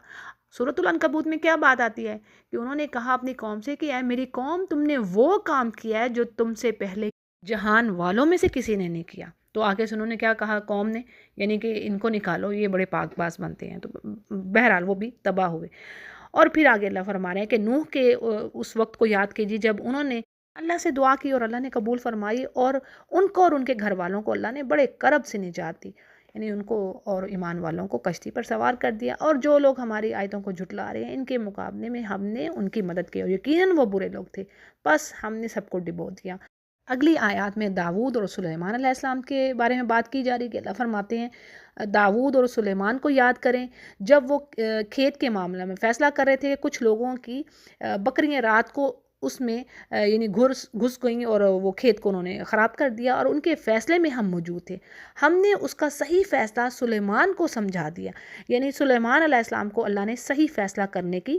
سورۃ العنکبوت میں کیا بات آتی ہے کہ انہوں نے کہا اپنی قوم سے کہ اے میری قوم، تم نے وہ کام کیا ہے جو تم سے پہلے جہان والوں میں سے کسی نے نہیں کیا۔ تو آگے سے انہوں نے کیا کہا قوم نے، یعنی کہ ان کو نکالو، یہ بڑے پاک باز بنتے ہیں۔ تو بہرحال وہ بھی تباہ ہوئے۔ اور پھر آگے اللہ فرما رہے ہیں کہ نوح کے اس وقت کو یاد کیجیے جب انہوں نے اللہ سے دعا کی اور اللہ نے قبول فرمائی، اور ان کو اور ان کے گھر والوں کو اللہ نے بڑے کرب سے نجات دی، یعنی ان کو اور ایمان والوں کو کشتی پر سوار کر دیا، اور جو لوگ ہماری آیتوں کو جھٹلا رہے ہیں ان کے مقابلے میں ہم نے ان کی مدد کی، اور یقیناً وہ برے لوگ تھے، بس ہم نے سب کو ڈبو دیا۔ اگلی آیات میں داود اور سلیمان علیہ السلام کے بارے میں بات کی جا رہی کہ اللہ فرماتے ہیں داود اور سلیمان کو یاد کریں جب وہ کھیت کے معاملہ میں فیصلہ کر رہے تھے، کچھ لوگوں کی بکریاں رات کو اس میں یعنی گھس گئیں اور وہ کھیت کو انہوں نے خراب کر دیا، اور ان کے فیصلے میں ہم موجود تھے، ہم نے اس کا صحیح فیصلہ سلیمان کو سمجھا دیا، یعنی سلیمان علیہ السلام کو اللہ نے صحیح فیصلہ کرنے کی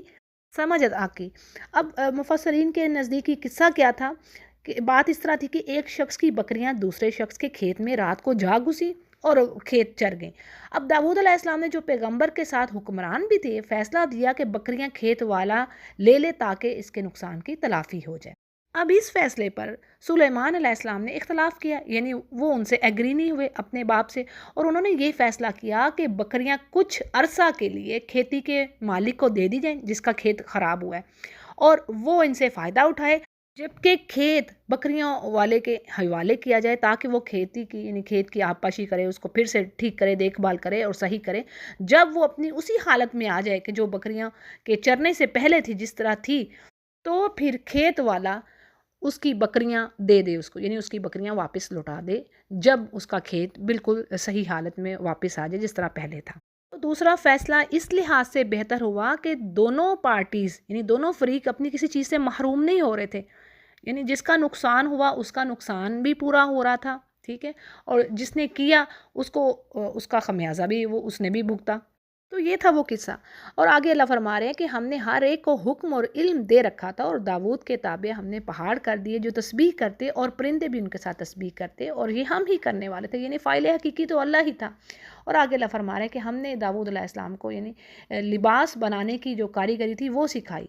سمجھ عطا کی۔ اب مفسرین کے نزدیکی قصہ کیا تھا کہ بات اس طرح تھی کہ ایک شخص کی بکریاں دوسرے شخص کے کھیت میں رات کو جا گھسی اور کھیت چر گئیں۔ اب داؤد علیہ السلام نے جو پیغمبر کے ساتھ حکمران بھی تھے فیصلہ دیا کہ بکریاں کھیت والا لے لے تاکہ اس کے نقصان کی تلافی ہو جائے۔ اب اس فیصلے پر سلیمان علیہ السلام نے اختلاف کیا، یعنی وہ ان سے ایگری نہیں ہوئے اپنے باپ سے، اور انہوں نے یہ فیصلہ کیا کہ بکریاں کچھ عرصہ کے لیے کھیتی کے مالک کو دے دی جائیں جس کا کھیت خراب ہوا ہے، اور وہ ان سے فائدہ اٹھائے، جبکہ کھیت بکریوں والے کے حوالے کیا جائے تاکہ وہ کھیتی کی یعنی کھیت کی آبپاشی کرے، اس کو پھر سے ٹھیک کرے، دیکھ بھال کرے اور صحیح کرے۔ جب وہ اپنی اسی حالت میں آ جائے کہ جو بکریاں کے چرنے سے پہلے تھی جس طرح تھی، تو پھر کھیت والا اس کی بکریاں دے دے اس کو، یعنی اس کی بکریاں واپس لوٹا دے جب اس کا کھیت بالکل صحیح حالت میں واپس آ جائے جس طرح پہلے تھا۔ تو دوسرا فیصلہ اس لحاظ سے بہتر ہوا کہ دونوں پارٹیز یعنی دونوں فریق اپنی کسی چیز سے محروم نہیں ہو رہے تھے، یعنی جس کا نقصان ہوا اس کا نقصان بھی پورا ہو رہا تھا، ٹھیک ہے، اور جس نے کیا اس کو اس کا خمیازہ بھی اس نے بھی بھگتا۔ تو یہ تھا وہ قصہ، اور آگے اللہ فرما رہے ہیں کہ ہم نے ہر ایک کو حکم اور علم دے رکھا تھا، اور داود کے تابع ہم نے پہاڑ کر دیے جو تسبیح کرتے، اور پرندے بھی ان کے ساتھ تسبیح کرتے، اور یہ ہم ہی کرنے والے تھے، یعنی فاعل حقیقی تو اللہ ہی تھا۔ اور آگے اللہ فرما رہے ہیں کہ ہم نے داود علیہ السلام کو یعنی لباس بنانے کی جو کاریگری تھی وہ سکھائی،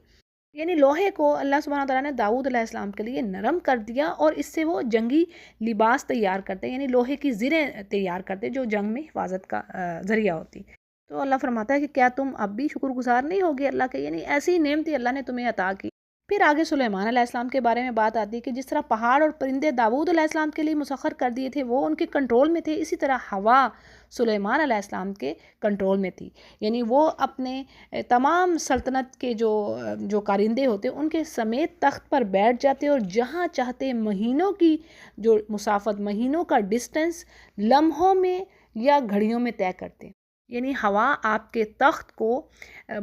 یعنی لوہے کو اللہ سبحانہ تعالیٰ نے داؤد علیہ السلام کے لیے نرم کر دیا، اور اس سے وہ جنگی لباس تیار کرتے، یعنی لوہے کی زریں تیار کرتے جو جنگ میں حفاظت کا ذریعہ ہوتی۔ تو اللہ فرماتا ہے کہ کیا تم اب بھی شکر گزار نہیں ہوگے اللہ کے، یعنی ایسی نعمتیں اللہ نے تمہیں عطا کی۔ پھر آگے سلیمان علیہ السلام کے بارے میں بات آتی ہے کہ جس طرح پہاڑ اور پرندے داؤد علیہ السلام کے لیے مسخر کر دیے تھے، وہ ان کے کنٹرول میں تھے، اسی طرح ہوا سلیمان علیہ السلام کے کنٹرول میں تھی، یعنی وہ اپنے تمام سلطنت کے جو کارندے ہوتے ان کے سمیت تخت پر بیٹھ جاتے، اور جہاں چاہتے مہینوں کی جو مسافت، مہینوں کا ڈسٹنس لمحوں میں یا گھڑیوں میں طے کرتے، یعنی ہوا آپ کے تخت کو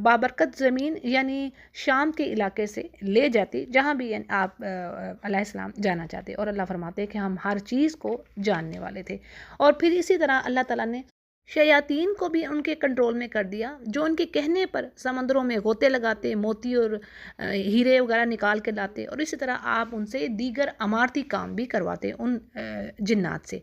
بابرکت زمین یعنی شام کے علاقے سے لے جاتی جہاں بھی آپ علیہ السلام جانا چاہتے، اور اللہ فرماتے کہ ہم ہر چیز کو جاننے والے تھے۔ اور پھر اسی طرح اللہ تعالیٰ نے شیاطین کو بھی ان کے کنٹرول میں کر دیا، جو ان کے کہنے پر سمندروں میں غوطے لگاتے، موتی اور ہیرے وغیرہ نکال کے لاتے، اور اسی طرح آپ ان سے دیگر امارتی کام بھی کرواتے ان جنات سے۔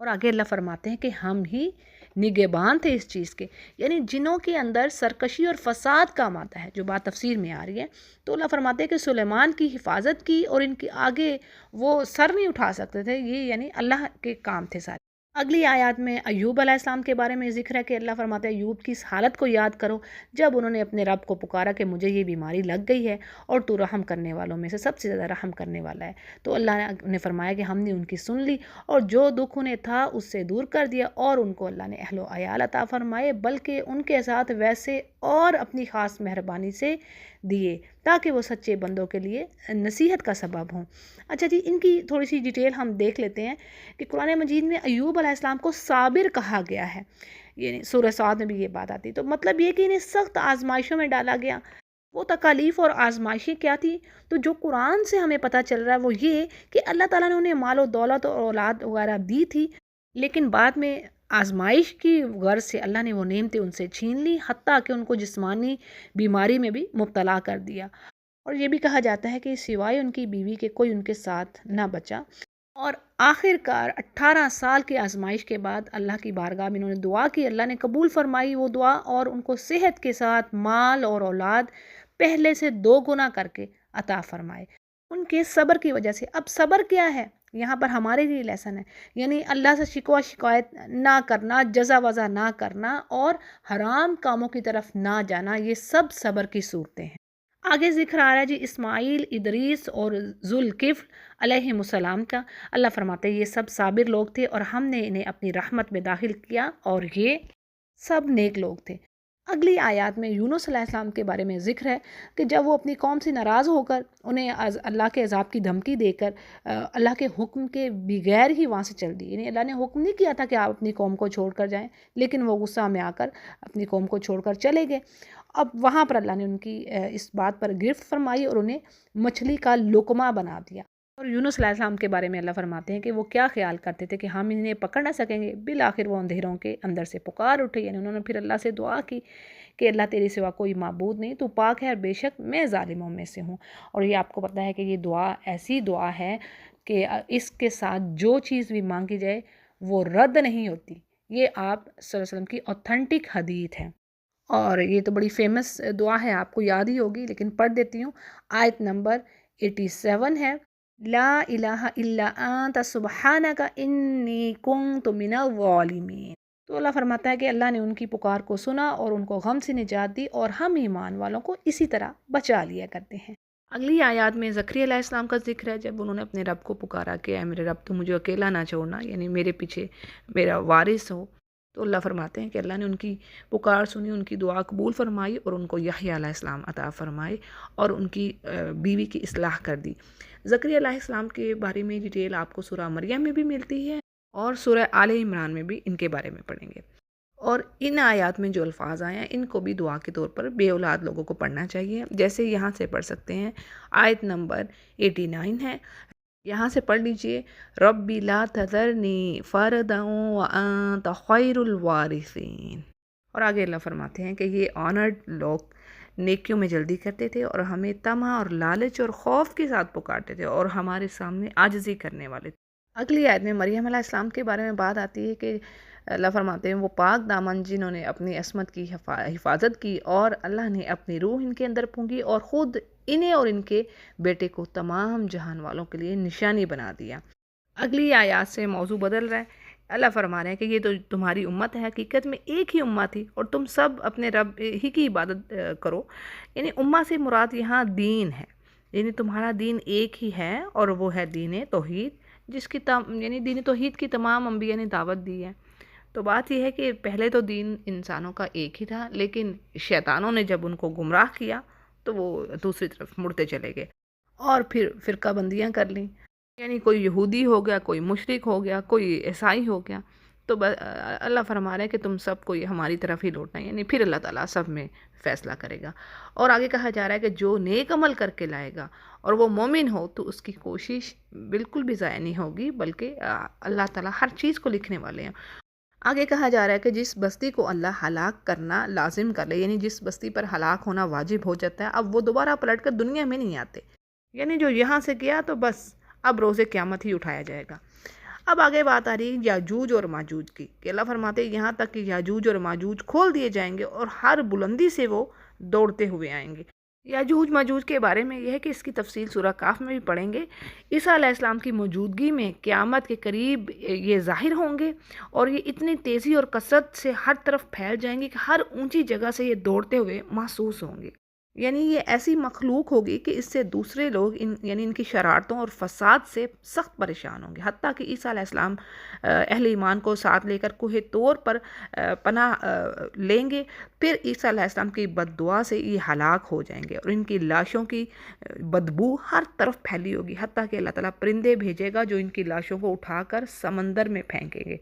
اور آگے اللہ فرماتے ہیں کہ ہم ہی نگہبان تھے اس چیز کے، یعنی جنوں کے اندر سرکشی اور فساد کام آتا ہے، جو بات تفسیر میں آ رہی ہے، تو اللہ فرماتے ہیں کہ سلیمان کی حفاظت کی، اور ان کے آگے وہ سر نہیں اٹھا سکتے تھے، یہ یعنی اللہ کے کام تھے سارے۔ اگلی آیات میں ایوب علیہ السلام کے بارے میں ذکر ہے کہ اللہ فرماتے ہیں ایوب کی اس حالت کو یاد کرو جب انہوں نے اپنے رب کو پکارا کہ مجھے یہ بیماری لگ گئی ہے، اور تو رحم کرنے والوں میں سے سب سے زیادہ رحم کرنے والا ہے۔ تو اللہ نے فرمایا کہ ہم نے ان کی سن لی، اور جو دکھ انہیں تھا اس سے دور کر دیا، اور ان کو اللہ نے اہل و عیال عطا فرمائے، بلکہ ان کے ساتھ ویسے اور اپنی خاص مہربانی سے دیے تاکہ وہ سچے بندوں کے لیے نصیحت کا سبب ہوں۔ اچھا جی، ان کی تھوڑی سی ڈیٹیل ہم دیکھ لیتے ہیں کہ قرآن مجید میں ایوب علیہ السلام کو صابر کہا گیا ہے، یعنی سورہ صاد میں بھی یہ بات آتی ہے، تو مطلب یہ کہ انہیں سخت آزمائشوں میں ڈالا گیا۔ وہ تکالیف اور آزمائشیں کیا تھی؟ تو جو قرآن سے ہمیں پتہ چل رہا ہے وہ یہ کہ اللہ تعالیٰ نے انہیں مال و دولت اور اولاد وغیرہ دی تھی، لیکن بعد میں آزمائش کی غرض سے اللہ نے وہ نعمتیں ان سے چھین لی، حتیٰ کہ ان کو جسمانی بیماری میں بھی مبتلا کر دیا، اور یہ بھی کہا جاتا ہے کہ سوائے ان کی بیوی کے کوئی ان کے ساتھ نہ بچا۔ اور آخر کار 18 سال کی آزمائش کے بعد اللہ کی بارگاہ میں انہوں نے دعا کی، اللہ نے قبول فرمائی وہ دعا، اور ان کو صحت کے ساتھ مال اور اولاد پہلے سے 2 گنا کر کے عطا فرمائے ان کے صبر کی وجہ سے۔ اب صبر کیا ہے؟ یہاں پر ہمارے لیے لیسن ہے، یعنی اللہ سے شکوہ شکایت نہ کرنا، جزا وزا نہ کرنا، اور حرام کاموں کی طرف نہ جانا، یہ سب صبر کی صورتیں ہیں۔ آگے ذکر آ رہا ہے جی اسماعیل، ادریس اور ذوالکفل علیہ السلام کا۔ اللہ فرماتے ہیں یہ سب صابر لوگ تھے، اور ہم نے انہیں اپنی رحمت میں داخل کیا، اور یہ سب نیک لوگ تھے۔ اگلی آیات میں یونس علیہ السلام کے بارے میں ذکر ہے کہ جب وہ اپنی قوم سے ناراض ہو کر انہیں اللہ کے عذاب کی دھمکی دے کر اللہ کے حکم کے بغیر ہی وہاں سے چل دی، یعنی اللہ نے حکم نہیں کیا تھا کہ آپ اپنی قوم کو چھوڑ کر جائیں، لیکن وہ غصہ میں آ کر اپنی قوم کو چھوڑ کر چلے گئے۔ اب وہاں پر اللہ نے ان کی اس بات پر گرفت فرمائی، اور انہیں مچھلی کا لقمہ بنا دیا۔ اور یونس علیہ السلام کے بارے میں اللہ فرماتے ہیں کہ وہ کیا خیال کرتے تھے کہ ہم انہیں پکڑ نہ سکیں گے، بالآخر وہ اندھیروں کے اندر سے پکار اٹھے، یعنی انہوں نے پھر اللہ سے دعا کی کہ اللہ تیرے سوا کوئی معبود نہیں، تو پاک ہے، اور بے شک میں ظالموں میں سے ہوں۔ اور یہ آپ کو پتہ ہے کہ یہ دعا ایسی دعا ہے کہ اس کے ساتھ جو چیز بھی مانگی جائے وہ رد نہیں ہوتی، یہ آپ صلی اللہ علیہ وسلم کی اوتھینٹک حدیث ہے، اور یہ تو بڑی فیمس دعا ہے، آپ کو یاد ہی ہوگی، لیکن پڑھ دیتی ہوں۔ آیت نمبر 87 ہے، لا الہ الا انت سبحانک انی کنت من الظالمین۔ تو اللہ فرماتا ہے کہ اللہ نے ان کی پکار کو سنا اور ان کو غم سے نجات دی، اور ہم ایمان والوں کو اسی طرح بچا لیا کرتے ہیں۔ اگلی آیات میں زکریا علیہ السلام کا ذکر ہے، جب انہوں نے اپنے رب کو پکارا کہ اے میرے رب تو مجھے اکیلا نہ چھوڑنا، یعنی میرے پیچھے میرا وارث ہو۔ تو اللہ فرماتے ہیں کہ اللہ نے ان کی پکار سنی، ان کی دعا قبول فرمائی، اور ان کو یحییٰ علیہ السلام عطا فرمائے، اور ان کی بیوی کی اصلاح کر دی۔ زکریا علیہ السلام کے بارے میں ڈیٹیل آپ کو سورہ مریم میں بھی ملتی ہے، اور سورہ آل عمران میں بھی ان کے بارے میں پڑھیں گے۔ اور ان آیات میں جو الفاظ آئے ہیں ان کو بھی دعا کے طور پر بے اولاد لوگوں کو پڑھنا چاہیے، جیسے یہاں سے پڑھ سکتے ہیں۔ آیت نمبر 89 ہے، یہاں سے پڑھ لیجئے، ربی لا تذرنی فردا وانت خیر الوارثین۔ اور آگے اللہ فرماتے ہیں کہ یہ آنرڈ لوگ نیکیوں میں جلدی کرتے تھے، اور ہمیں طمع اور لالچ اور خوف کے ساتھ پکارتے تھے، اور ہمارے سامنے عاجزی کرنے والے تھے۔ اگلی آیت میں مریم علیہ السلام کے بارے میں بات آتی ہے کہ اللہ فرماتے ہیں وہ پاک دامن جنہوں نے اپنی عصمت کی حفاظت کی، اور اللہ نے اپنی روح ان کے اندر پھونکی، اور خود انہیں اور ان کے بیٹے کو تمام جہان والوں کے لیے نشانی بنا دیا۔ اگلی آیات سے موضوع بدل رہا ہے، اللہ فرما رہے ہیں کہ یہ تو تمہاری امت ہے، حقیقت میں ایک ہی امت تھی، اور تم سب اپنے رب ہی کی عبادت کرو۔ یعنی امت سے مراد یہاں دین ہے، یعنی تمہارا دین ایک ہی ہے، اور وہ ہے دین توحید، جس کی یعنی دین توحید کی تمام انبیاء نے دعوت دی ہے۔ تو بات یہ ہے کہ پہلے تو دین انسانوں کا ایک ہی تھا، لیکن شیطانوں نے جب ان کو گمراہ کیا تو وہ دوسری طرف مڑتے چلے گئے، اور پھر فرقہ بندیاں کر لیں، یعنی کوئی یہودی ہو گیا، کوئی مشرک ہو گیا، کوئی عیسائی ہو گیا۔ تو اللہ فرما رہا ہے کہ تم سب کو ہماری طرف ہی لوٹنا ہے، یعنی پھر اللہ تعالیٰ سب میں فیصلہ کرے گا۔ اور آگے کہا جا رہا ہے کہ جو نیک عمل کر کے لائے گا اور وہ مومن ہو تو اس کی کوشش بالکل بھی ضائع نہیں ہوگی، بلکہ اللہ تعالیٰ ہر چیز کو لکھنے والے ہیں۔ آگے کہا جا رہا ہے کہ جس بستی کو اللہ ہلاک کرنا لازم کر لے، یعنی جس بستی پر ہلاک ہونا واجب ہو جاتا ہے، اب وہ دوبارہ پلٹ کر دنیا میں نہیں آتے، یعنی جو یہاں سے گیا تو بس اب روز قیامت ہی اٹھایا جائے گا۔ اب آگے بات آ رہی ہے یاجوج اور ماجوج کی، کہ اللہ فرماتے ہیں یہاں تک کہ یاجوج اور ماجوج کھول دیے جائیں گے، اور ہر بلندی سے وہ دوڑتے ہوئے آئیں گے۔ یاجوج ماجوج کے بارے میں یہ ہے کہ اس کی تفصیل سورہ کاف میں بھی پڑھیں گے۔ عیسیٰ علیہ السلام کی موجودگی میں قیامت کے قریب یہ ظاہر ہوں گے، اور یہ اتنی تیزی اور کثرت سے ہر طرف پھیل جائیں گے کہ ہر اونچی جگہ سے یہ دوڑتے ہوئے محسوس ہوں گے۔ یعنی یہ ایسی مخلوق ہوگی کہ اس سے دوسرے لوگ یعنی ان کی شرارتوں اور فساد سے سخت پریشان ہوں گے، حتیٰ کہ عیسیٰ علیہ السلام اہل ایمان کو ساتھ لے کر کوہ طور پر پناہ لیں گے، پھر عیسیٰ علیہ السلام کی بد دعا سے یہ ہلاک ہو جائیں گے، اور ان کی لاشوں کی بدبو ہر طرف پھیلی ہوگی، حتیٰ کہ اللہ تعالیٰ پرندے بھیجے گا جو ان کی لاشوں کو اٹھا کر سمندر میں پھینکیں گے،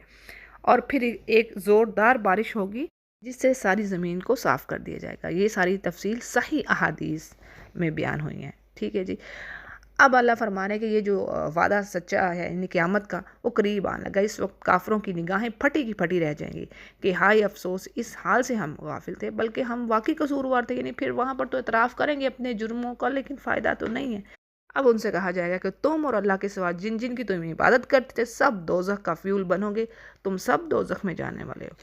اور پھر ایک زوردار بارش ہوگی جس سے ساری زمین کو صاف کر دیا جائے گا۔ یہ ساری تفصیل صحیح احادیث میں بیان ہوئی ہیں، ٹھیک ہے جی۔ اب اللہ فرما رہے ہیں کہ یہ جو وعدہ سچا ہے یعنی قیامت کا، وہ قریب آنے لگا۔ اس وقت کافروں کی نگاہیں پھٹی کی پھٹی رہ جائیں گی کہ ہائے افسوس، اس حال سے ہم غافل تھے، بلکہ ہم واقعی قصوروار تھے، یعنی پھر وہاں پر تو اعتراف کریں گے اپنے جرموں کا، لیکن فائدہ تو نہیں ہے۔ اب ان سے کہا جائے گا کہ تم اور اللہ کے سوا جن جن کی تم عبادت کرتے تھے سب دوزخ کا فیول بنو گے، تم سب دوزخ میں جانے والے ہو،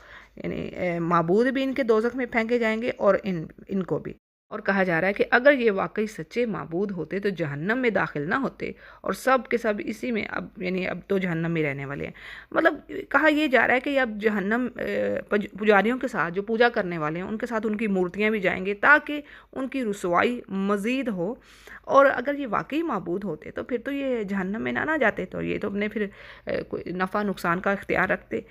یعنی معبود بھی ان کے دوزخ میں پھینکے جائیں گے، اور ان کو بھی۔ اور کہا جا رہا ہے کہ اگر یہ واقعی سچے معبود ہوتے تو جہنم میں داخل نہ ہوتے، اور سب کے سب اسی میں اب تو جہنم میں رہنے والے ہیں۔ مطلب کہا یہ جا رہا ہے کہ اب جہنم پجاریوں کے ساتھ، جو پوجا کرنے والے ہیں ان کے ساتھ ان کی مورتیاں بھی جائیں گے، تاکہ ان کی رسوائی مزید ہو۔ اور اگر یہ واقعی معبود ہوتے تو پھر تو یہ جہنم میں نہ جاتے، تو یہ تو اپنے پھر کوئی نفع نقصان کا اختیار رکھتے۔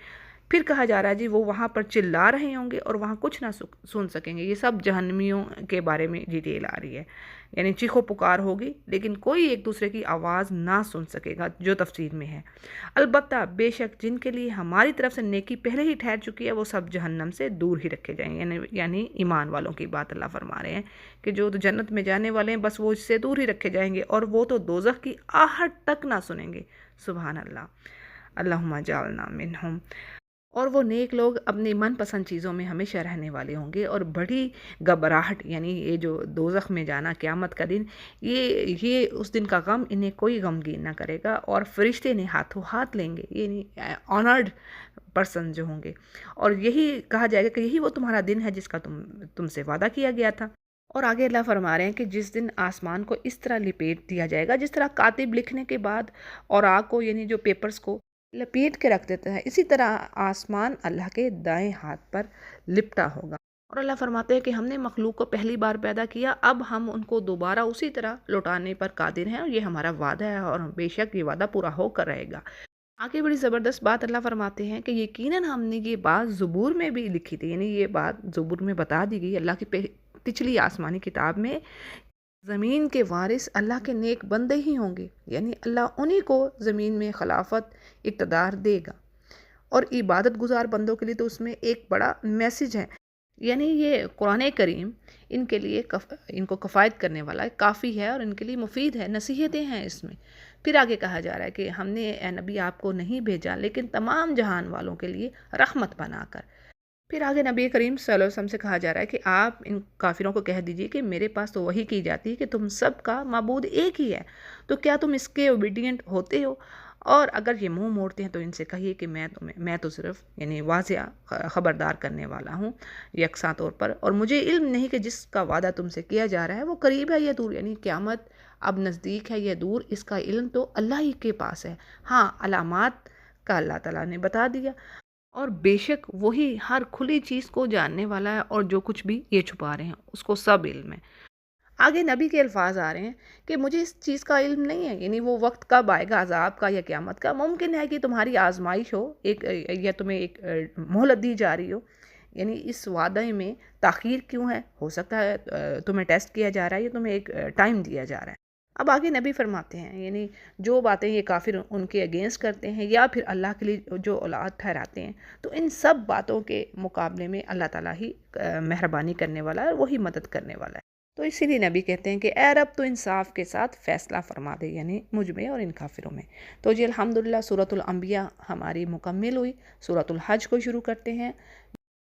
پھر کہا جا رہا ہے جی وہ وہاں پر چلا رہے ہوں گے اور وہاں کچھ نہ سن سکیں گے۔ یہ سب جہنمیوں کے بارے میں ڈیٹیل آ رہی ہے، یعنی چیخو پکار ہوگی لیکن کوئی ایک دوسرے کی آواز نہ سن سکے گا، جو تفسیر میں ہے۔ البتہ بے شک جن کے لیے ہماری طرف سے نیکی پہلے ہی ٹھہر چکی ہے وہ سب جہنم سے دور ہی رکھے جائیں گے، یعنی ایمان والوں کی بات اللہ فرما رہے ہیں کہ جو جنت میں جانے والے ہیں بس وہ اس سے دور ہی رکھے جائیں گے، اور وہ تو دوزخ کی آہٹ تک نہ سنیں گے۔ سبحان اللہ، اللہم اجعلنا منہم۔ اور وہ نیک لوگ اپنی من پسند چیزوں میں ہمیشہ رہنے والے ہوں گے، اور بڑی گھبراہٹ یعنی یہ جو دوزخ میں جانا قیامت کا دن، یہ اس دن کا غم انہیں کوئی غمگین نہ کرے گا، اور فرشتے انہیں ہاتھوں ہاتھ لیں گے، یعنی آنرڈ پرسن جو ہوں گے، اور یہی کہا جائے گا کہ یہی وہ تمہارا دن ہے جس کا تم سے وعدہ کیا گیا تھا۔ اور آگے اللہ فرما رہے ہیں کہ جس دن آسمان کو اس طرح لپیٹ دیا جائے گا، جس طرح کاتب لکھنے کے بعد اوراق کو یعنی جو پیپرز کو لپیٹ کے رکھ دیتا ہے، اسی طرح آسمان اللہ کے دائیں ہاتھ پر لپٹا ہوگا۔ اور اللہ فرماتے ہیں کہ ہم نے مخلوق کو پہلی بار پیدا کیا، اب ہم ان کو دوبارہ اسی طرح لوٹانے پر قادر ہیں، اور یہ ہمارا وعدہ ہے، اور بے شک یہ وعدہ پورا ہو کر رہے گا۔ آگے بڑی زبردست بات اللہ فرماتے ہیں کہ یقیناً ہم نے یہ بات زبور میں بھی لکھی تھی، یعنی یہ بات زبور میں بتا دی گئی اللہ کی پچھلی آسمانی کتاب میں، زمین کے وارث اللہ کے نیک بندے ہی ہوں گے، یعنی اللہ انہی کو زمین میں خلافت اقتدار دے گا، اور عبادت گزار بندوں کے لیے تو اس میں ایک بڑا میسج ہے، یعنی یہ قرآن کریم ان کے لیے ان کو کفایت کرنے والا ہے، کافی ہے، اور ان کے لیے مفید ہے، نصیحتیں ہیں اس میں۔ پھر آگے کہا جا رہا ہے کہ ہم نے اے نبی آپ کو نہیں بھیجا لیکن تمام جہان والوں کے لیے رحمت بنا کر۔ پھر آگے نبی کریم صلی اللہ علیہ وسلم سے کہا جا رہا ہے کہ آپ ان کافروں کو کہہ دیجئے کہ میرے پاس تو وحی کی جاتی ہے کہ تم سب کا معبود ایک ہی ہے، تو کیا تم اس کے اوبیڈینٹ ہوتے ہو؟ اور اگر یہ منہ موڑتے ہیں تو ان سے کہیے کہ میں تو صرف یعنی واضح خبردار کرنے والا ہوں یکساں طور پر، اور مجھے علم نہیں کہ جس کا وعدہ تم سے کیا جا رہا ہے وہ قریب ہے یا دور، یعنی قیامت اب نزدیک ہے یا دور، اس کا علم تو اللہ ہی کے پاس ہے، ہاں علامات کا اللہ تعالیٰ نے بتا دیا، اور بے شک وہی ہر کھلی چیز کو جاننے والا ہے، اور جو کچھ بھی یہ چھپا رہے ہیں اس کو سب علم ہے۔ آگے نبی کے الفاظ آ رہے ہیں کہ مجھے اس چیز کا علم نہیں ہے، یعنی وہ وقت کب آئے گا عذاب کا یا قیامت کا، ممکن ہے کہ تمہاری آزمائش ہو ایک، یا تمہیں ایک مہلت دی جا رہی ہو، یعنی اس وعدے میں تاخیر کیوں ہے، ہو سکتا ہے تمہیں ٹیسٹ کیا جا رہا ہے یا تمہیں ایک ٹائم دیا جا رہا ہے۔ اب آگے نبی فرماتے ہیں یعنی جو باتیں یہ کافر ان کے اگینسٹ کرتے ہیں یا پھر اللہ کے لیے جو اولاد ٹھہراتے ہیں، تو ان سب باتوں کے مقابلے میں اللہ تعالیٰ ہی مہربانی کرنے والا ہے، اور وہی مدد کرنے والا ہے۔ تو اسی لیے نبی کہتے ہیں کہ اے رب تو انصاف کے ساتھ فیصلہ فرما دے، یعنی مجھ میں اور ان کافروں میں۔ تو جی الحمدللہ سورۃ الانبیاء ہماری مکمل ہوئی، سورۃ الحج کو شروع کرتے ہیں۔